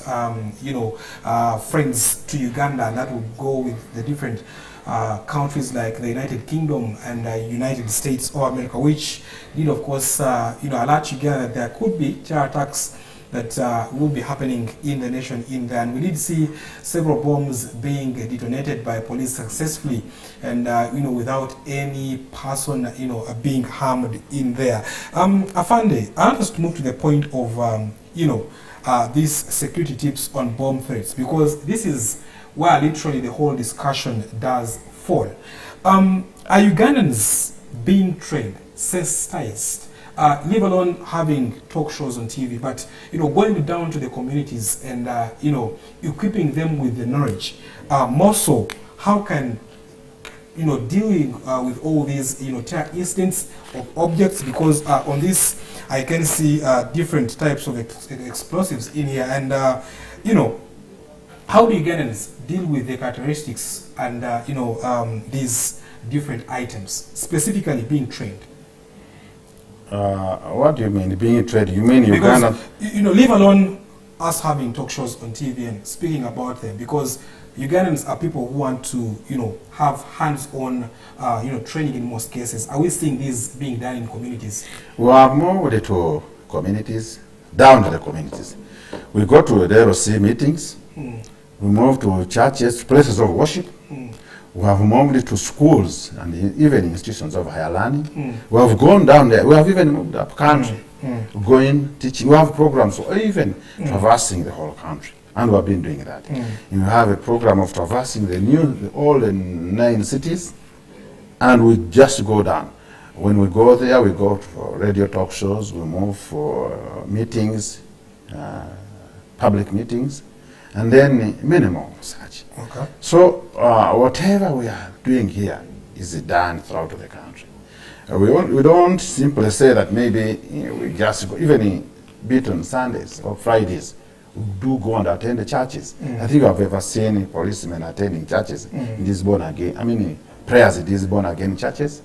friends to Uganda, and that would go with the different countries like the United Kingdom and United States of America, which did, of course, alert Uganda that there could be terror attacks that will be happening in the nation in there. And we did see several bombs being detonated by police successfully and, without any person, being harmed in there. Afande, I want us to move to the point of, these security tips on bomb threats, because this is where literally the whole discussion does fall. Are Ugandans being trained, sensitized, leave alone having talk shows on TV, but going down to the communities and equipping them with the knowledge? More so, how can dealing with all these terror incidents of objects, because on this I can see different types of explosives in here, and how do Ugandans deal with the characteristics and these different items, specifically being trained? What do you mean being trained? You mean Uganda? Because leave alone us having talk shows on TV and speaking about them, because Ugandans are people who want to have hands-on training in most cases. Are we seeing this being done in communities? We have moved to communities, down to the communities. We go to the ROC meetings. We move to churches, places of worship. We have moved to schools and even institutions of higher learning. We have gone down there. We have even moved up country, going, teaching. We have programs for even traversing the whole country. And we have been doing that. You have a program of traversing all the 9 cities, and we just go down. When we go there, we go for radio talk shows, we move for meetings, public meetings, and then minimal such. Okay. So whatever we are doing here is done throughout the country. We don't simply say that maybe we just go, even bit on Sundays or Fridays, we do go and attend the churches. I think I've ever seen policemen attending churches in these born again, prayers in these born again churches.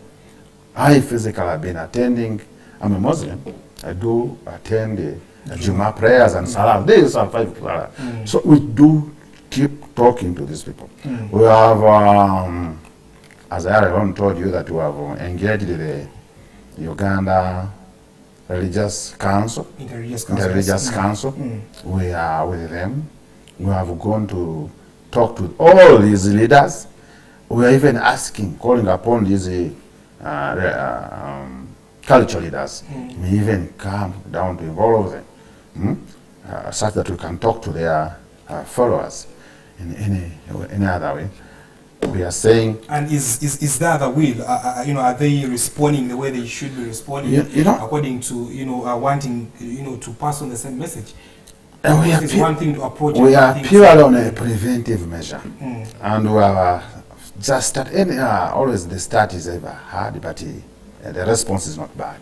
I physically have been attending, I'm a Muslim, I do attend the Juma prayers and Salah. These are 5 Salah. So we do keep talking to these people. We have, as I already told you, that we have engaged the Uganda Religious Council. Interreligious Council. We are with them. We have gone to talk to all these leaders. We are even asking, calling upon these cultural leaders, may even come down to involve them, such that we can talk to their followers in any other way. We are saying, and is that the will? Are they responding the way they should be responding, according to wanting to pass on the same message? We are one thing to approach. We are purely on a preventive measure, and we are just start. Always the start is ever hard, but the response is not bad.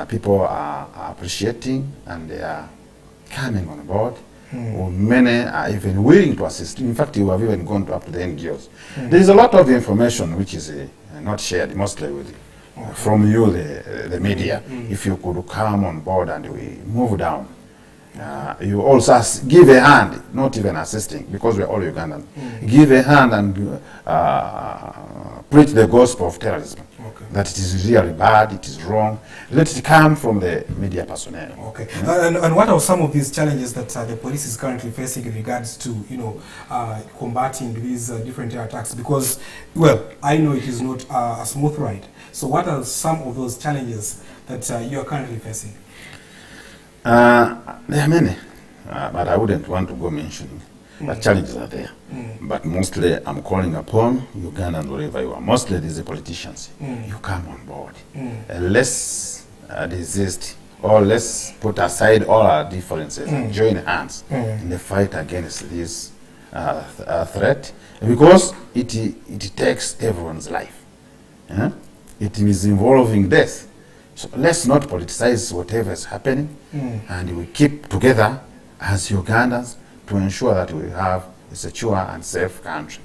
People are appreciating and they are coming on board. Many are even willing to assist. In fact, we have even gone up to the NGOs. There is a lot of information which is not shared, mostly with from you, the media. If you could come on board and we move down, you also give a hand, not even assisting, because we are all Ugandan. Give a hand and preach the gospel of terrorism. that it is really bad, it is wrong. Let it come from the media personnel. Okay. And what are some of these challenges that the police is currently facing in regards to, combating these different attacks? Because, well, I know it is not a smooth ride. So what are some of those challenges that you are currently facing? There are many, but I wouldn't want to go mentioning. But challenges are there. But mostly I'm calling upon Uganda and wherever you are. Mostly these are politicians. You come on board. Let's resist, or let's put aside all our differences and join hands in the fight against this threat, because it takes everyone's life. It is involving death. So let's not politicize whatever is happening, and we keep together as Ugandans to ensure that we have a secure and safe country.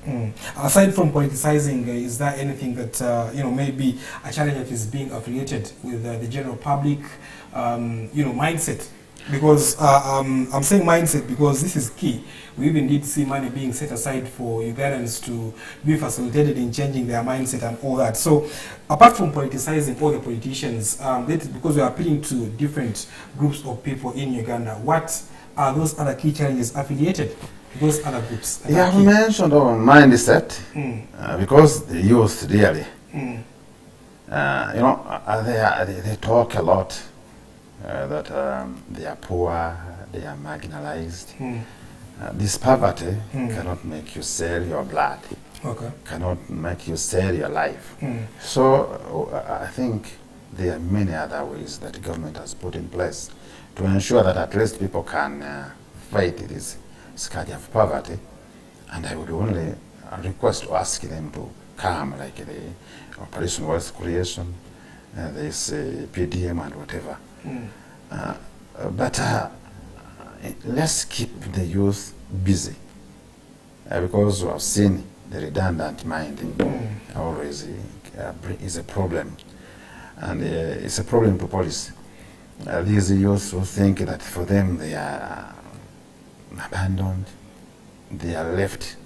Aside from politicizing, is there anything that maybe a challenge that is being affiliated with the general public, mindset? Because I'm saying mindset because this is key. We even did see money being set aside for Ugandans to be facilitated in changing their mindset and all that. So apart from politicizing all the politicians, because we are appealing to different groups of people in Uganda, what are those other key challenges affiliated to those other groups? You have mentioned our mindset, because the youth really, they talk a lot that they are poor, they are marginalized. This poverty cannot make you sell your blood, cannot make you sell your life. So I think there are many other ways that the government has put in place to ensure that at least people can fight this scourge of poverty. And I would only request to ask them to come, like the Operation Wealth Creation, this PDM and whatever. But let's keep the youth busy, because we have seen the redundant minding always is a problem, and it's a problem to police. These youth who think that for them they are abandoned, they are left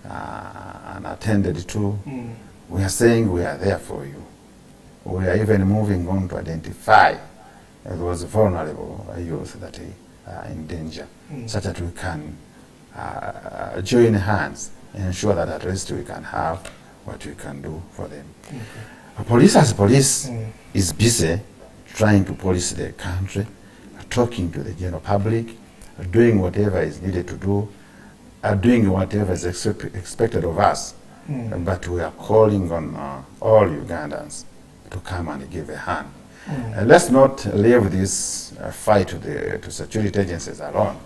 unattended to. We are saying we are there for you. We are even moving on to identify those vulnerable youth that are in danger, such that we can join hands and ensure that at least we can have what we can do for them. Police as police is busy trying to police the country, talking to the general public, doing whatever is needed to do, doing whatever is expected of us. But we are calling on all Ugandans to come and give a hand. Let's not leave this fight to security agencies alone,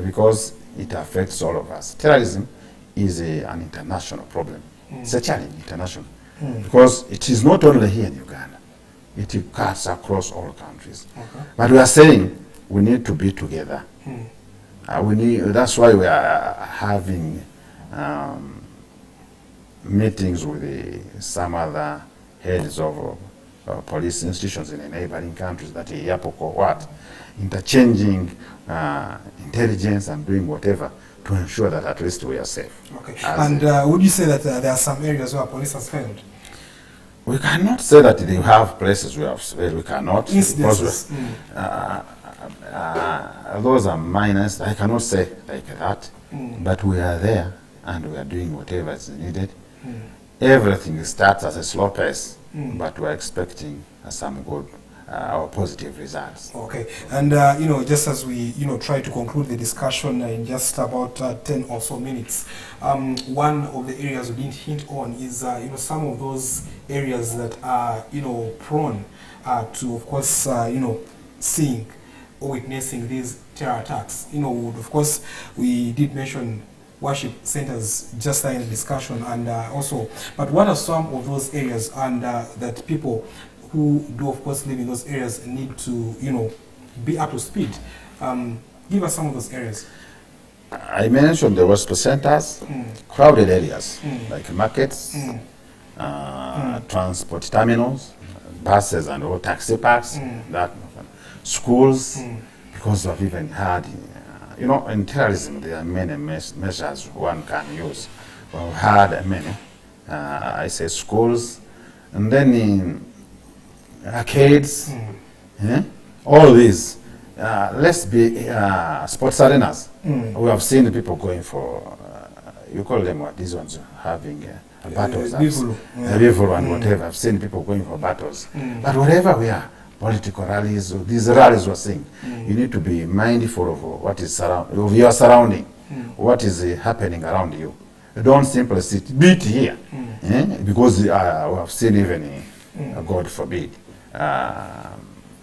because it affects all of us. Terrorism is an international problem. It's a challenge, international, because it is not only here in Uganda. It cuts across all countries. But we are saying we need to be together. That's why we are having meetings with some other heads of police institutions in the neighboring countries, that interchanging intelligence and doing whatever to ensure that at least we are safe. And would you say that there are some areas where police has failed? We cannot say that they have places we have failed. We cannot. Because those are minors. I cannot say like that. But we are there and we are doing whatever is needed. Everything starts as a slow pace, but we are expecting some good or positive results. Okay, and just as we try to conclude the discussion in just about 10 or so minutes, one of the areas we didn't hint on is some of those areas that are prone to, of course, seeing or witnessing these terror attacks. Of course, we did mention worship centers just in the discussion, and but what are some of those areas and that people who do, of course, live in those areas need to, be up to speed? Give us some of those areas. I mentioned the worship centers, crowded areas like markets, transport terminals, buses and all taxi parks, that schools, because we've even had, in terrorism there are many measures one can use. We've had many, I say schools, and then arcades, all these. Let's be sports arenas. We have seen people going for, you call them what, these ones having battles. Bivolo and whatever. I've seen people going for battles. But wherever we are, political rallies, or these rallies we're seeing, you need to be mindful of what is of your surrounding, what is happening around you. Don't simply sit, beat here, because we have seen even, God forbid,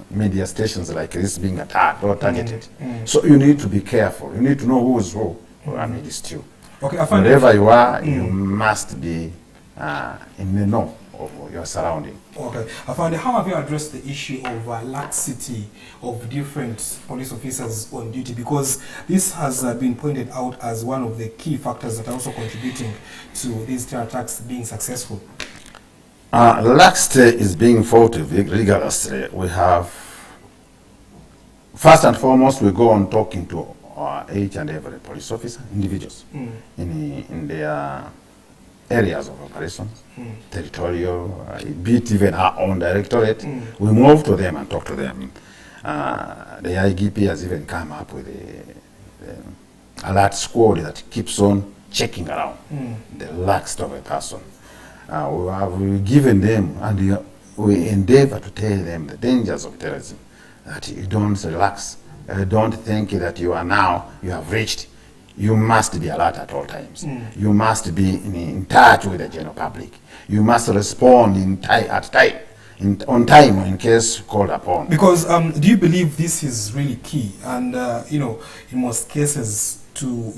media stations like this being attacked or targeted. So you need to be careful. You need to know who is who amidst you. Okay, wherever you are, you must be in the know of your surrounding. Okay, Afande, how have you addressed the issue of laxity of different police officers on duty? Because this has been pointed out as one of the key factors that are also contributing to these terror attacks being successful. Laxity is being fought rigorously. We have, first and foremost, we go on talking to each and every police officer, individuals, in their areas of operations, territorial, be it even our own directorate. We move to them and talk to them. The IGP has even come up with the alert squad that keeps on checking around the laxity of a person. We have given them, and we endeavor to tell them the dangers of terrorism, that you don't relax. Don't think that you have reached. You must be alert at all times. You must be in touch with the general public. You must respond on time in case called upon. Because do you believe this is really key? And in most cases, to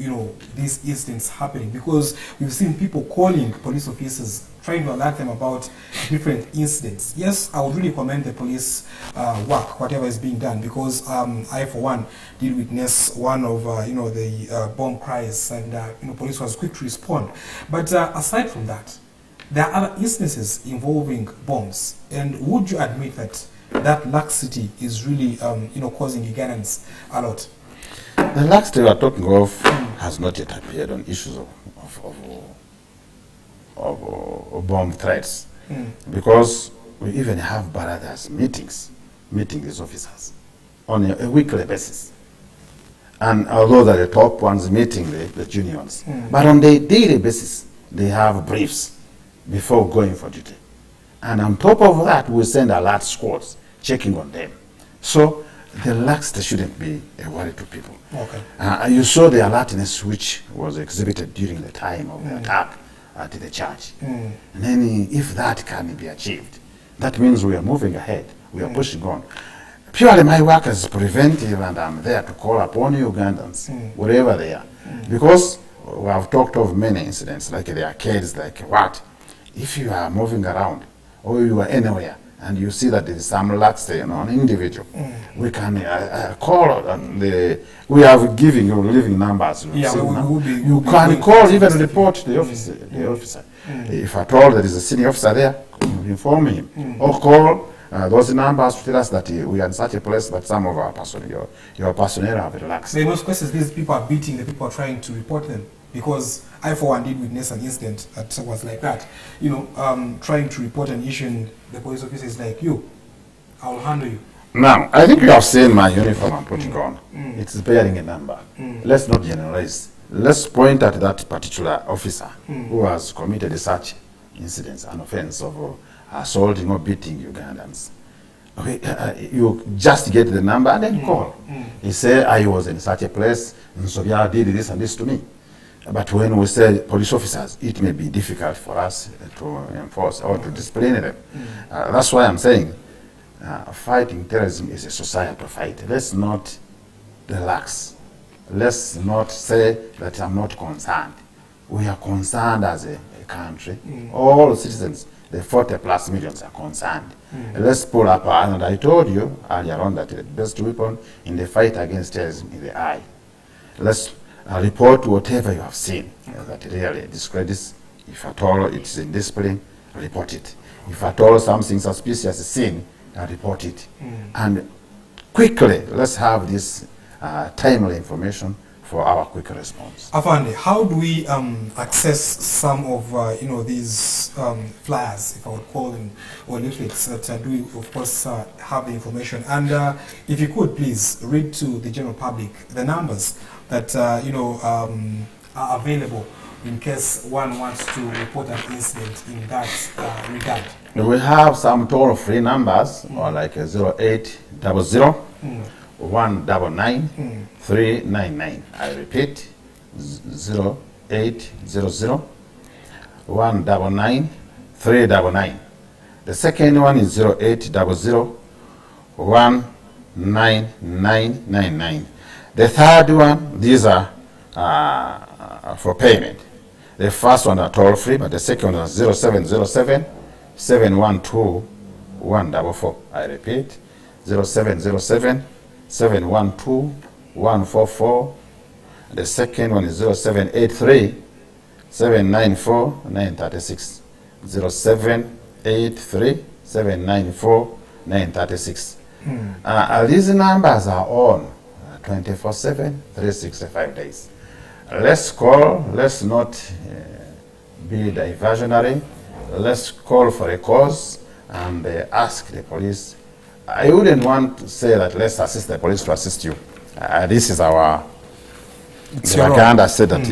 these incidents happening, because we've seen people calling police officers trying to alert them about different incidents. Yes, I would really commend the police work, whatever is being done, because I, for one, did witness one of the bomb cries, and police was quick to respond. But aside from that, there are other instances involving bombs, and would you admit that laxity is really causing ignorance a lot? The laxity we are talking of has not yet appeared on issues of bomb threats, because we even have brothers meeting these officers on a weekly basis, and although they're the top ones meeting the junior ones, but on a daily basis they have briefs before going for duty, and on top of that we send alert squads checking on them. So the laxity shouldn't be a worry to people. Okay. You saw the alertness which was exhibited during the time of the attack at the church. And then if that can be achieved, that means we are moving ahead. We are pushing on. Purely my work is preventive, and I'm there to call upon Ugandans, wherever they are. Because we have talked of many incidents, like the arcades, like what? If you are moving around, or you are anywhere, and you see that there is some laxity on an individual, we can call we are giving you living numbers. You can call, even report the officer. If at all there is a senior officer there, you inform him. Or call those numbers to tell us that we are in such a place, but some of our personnel, your personnel have relaxed. In most cases, these people are beating the people trying to report them. Because I, for one, did witness an incident that was like that. Trying to report an issue, and the police officer is like, I'll handle you. Now, I think you have seen my uniform I'm putting on. It's bearing a number. Let's not generalize. Let's point at that particular officer who has committed such incidents, an offense of assaulting or beating Ugandans. You just get the number and then call. He say, I was in such a place, and so yeah, did this and this to me. But when we say police officers, it may be difficult for us to enforce or to discipline them. That's why I'm saying fighting terrorism is a societal fight. Let's not relax. Let's not say that I'm not concerned. We are concerned as a country. All citizens, the 40+ millions are concerned. Let's pull up, and I told you earlier on that the best weapon in the fight against terrorism is the eye. Let's report whatever you have seen that really discredits. If at all it's indiscipline, report it. If at all something suspicious is seen, report it. And quickly, let's have this timely information for our quick response. Afande, how do we access some of these flyers, if I would call them, or leaflets that do we, of course, have the information? And if you could please read to the general public the numbers that are available in case one wants to report an incident in that regard. We have some toll-free numbers, or like 0800 199 399. I repeat, 0800 199 399. The second one is 0800 19999. The third one, these are for payment. The first one are toll free, but the second one is 0707 712 144. I repeat, 0707 712 144. The second one is 0783 794 936. 0783 794 936. These numbers are on 24/7, 365 days. Let's call, let's not be diversionary. Let's call for a cause and ask the police. I wouldn't want to say that let's assist the police to assist you. This is our, Uganda said that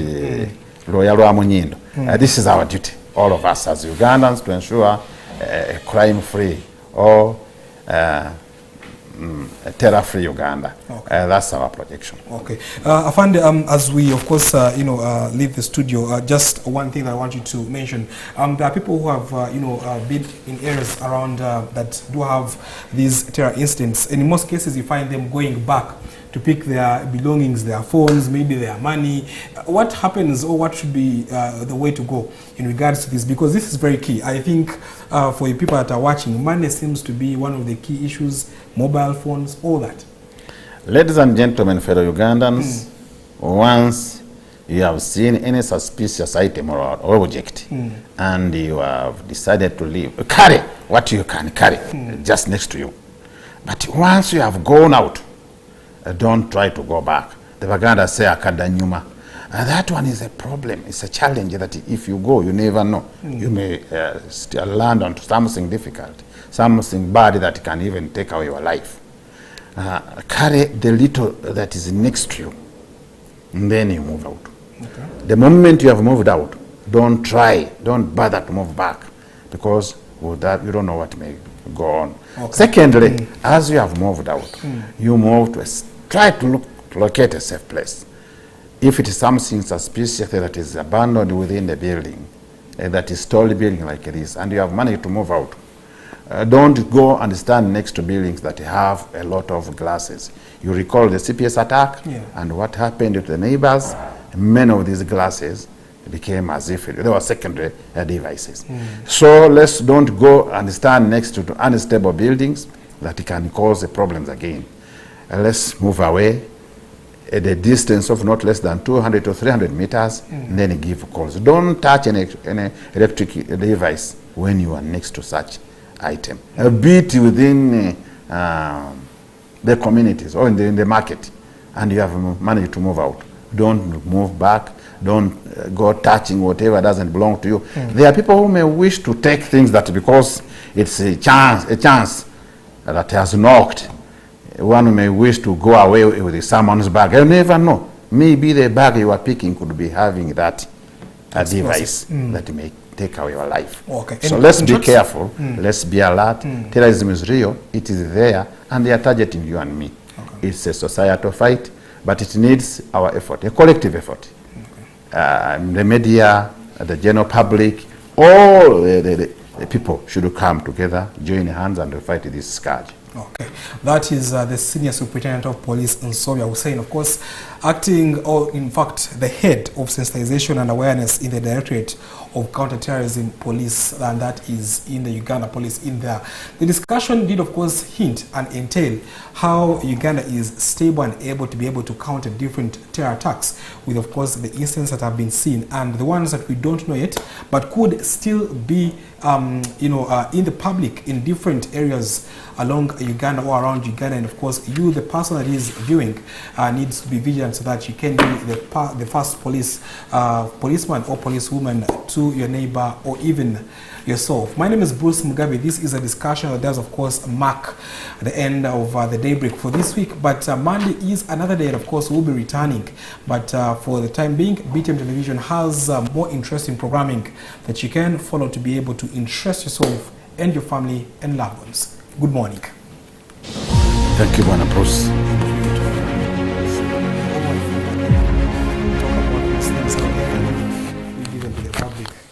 this is our duty, all of us as Ugandans, to ensure a crime-free or a terror-free Uganda. Okay. That's our projection. Okay. Afande, as we, of course, leave the studio, just one thing I want you to mention. There are people who have, been in areas around that do have these terror incidents. And in most cases, you find them going back to pick their belongings, their phones, maybe their money. What happens, or what should be the way to go in regards to this? Because this is very key. I think for you people that are watching, money seems to be one of the key issues, mobile phones, all that. Ladies and gentlemen, fellow Ugandans, once you have seen any suspicious item or object and you have decided to leave, carry what you can carry just next to you. But once you have gone out, don't try to go back. The Baganda say akadanyuma. And that one is a problem. It's a challenge that if you go, you never know. You may still land onto something difficult, something bad that can even take away your life. Carry the little that is next to you, and then you move out. Okay. The moment you have moved out, don't bother to move back, because with that you don't know what may go on. Okay. Secondly, as you have moved out, you move to try to locate a safe place. If it is something suspicious that is abandoned within the building, that is tall building like this, and you have managed to move out, don't go and stand next to buildings that have a lot of glasses. You recall the CPS attack and what happened to the neighbors. Many of these glasses became as if they were secondary devices. So don't go and stand next to unstable buildings that can cause problems again. Let's move away at a distance of not less than 200 to 300 meters, and then give calls. Don't touch any electric device when you are next to such item. A bit within the communities or in the market, and you have managed to move out. Don't move back. Don't go touching whatever doesn't belong to you. There are people who may wish to take things that, because it's a chance that has knocked, one may wish to go away with someone's bag. You never know. Maybe the bag you are picking could be having that device that may take away your life. Okay. So let's be careful. Let's be alert. Terrorism is real. It is there, and they are targeting you and me. Okay. It's a societal fight, but it needs our effort, a collective effort. The media, the general public, all the people should come together, join hands, and fight this scourge. Okay, that is the Senior Superintendent of Police, Nsovya Hussein, of course, acting, or in fact, the head of sensitization and awareness in the Directorate of counter-terrorism police, and that is in the Uganda police in there. The discussion did, of course, hint and entail how Uganda is stable and able to be able to counter different terror attacks, with, of course, the incidents that have been seen and the ones that we don't know yet, but could still be, in the public in different areas along Uganda or around Uganda. And of course, you, the person that is viewing, needs to be vigilant so that you can be the first policeman or policewoman to your neighbor or even yourself. My name is Bruce Mugabe. This is a discussion that does, of course, mark the end of the daybreak for this week. But Monday is another day, and of course, we'll be returning. But for the time being, BTM Television has more interesting programming that you can follow to be able to interest yourself and your family and loved ones. Good morning. Thank you, Bwana Bruce.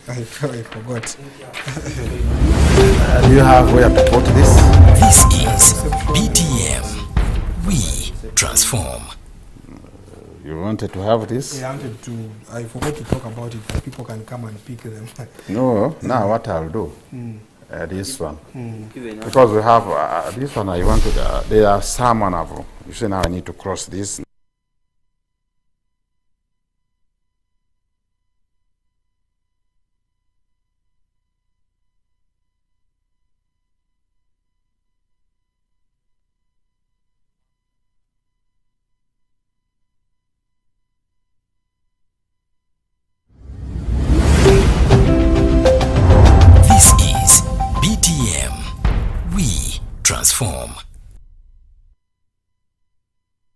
I forgot. Do you have where to put this? This is BTM. We transform. You wanted to have this? Yeah, I forgot to talk about it, but people can come and pick them. No, now what I'll do, this one. Because we have, this one I wanted, there are some one of them. You see now I need to cross this. This is BTM. We transform.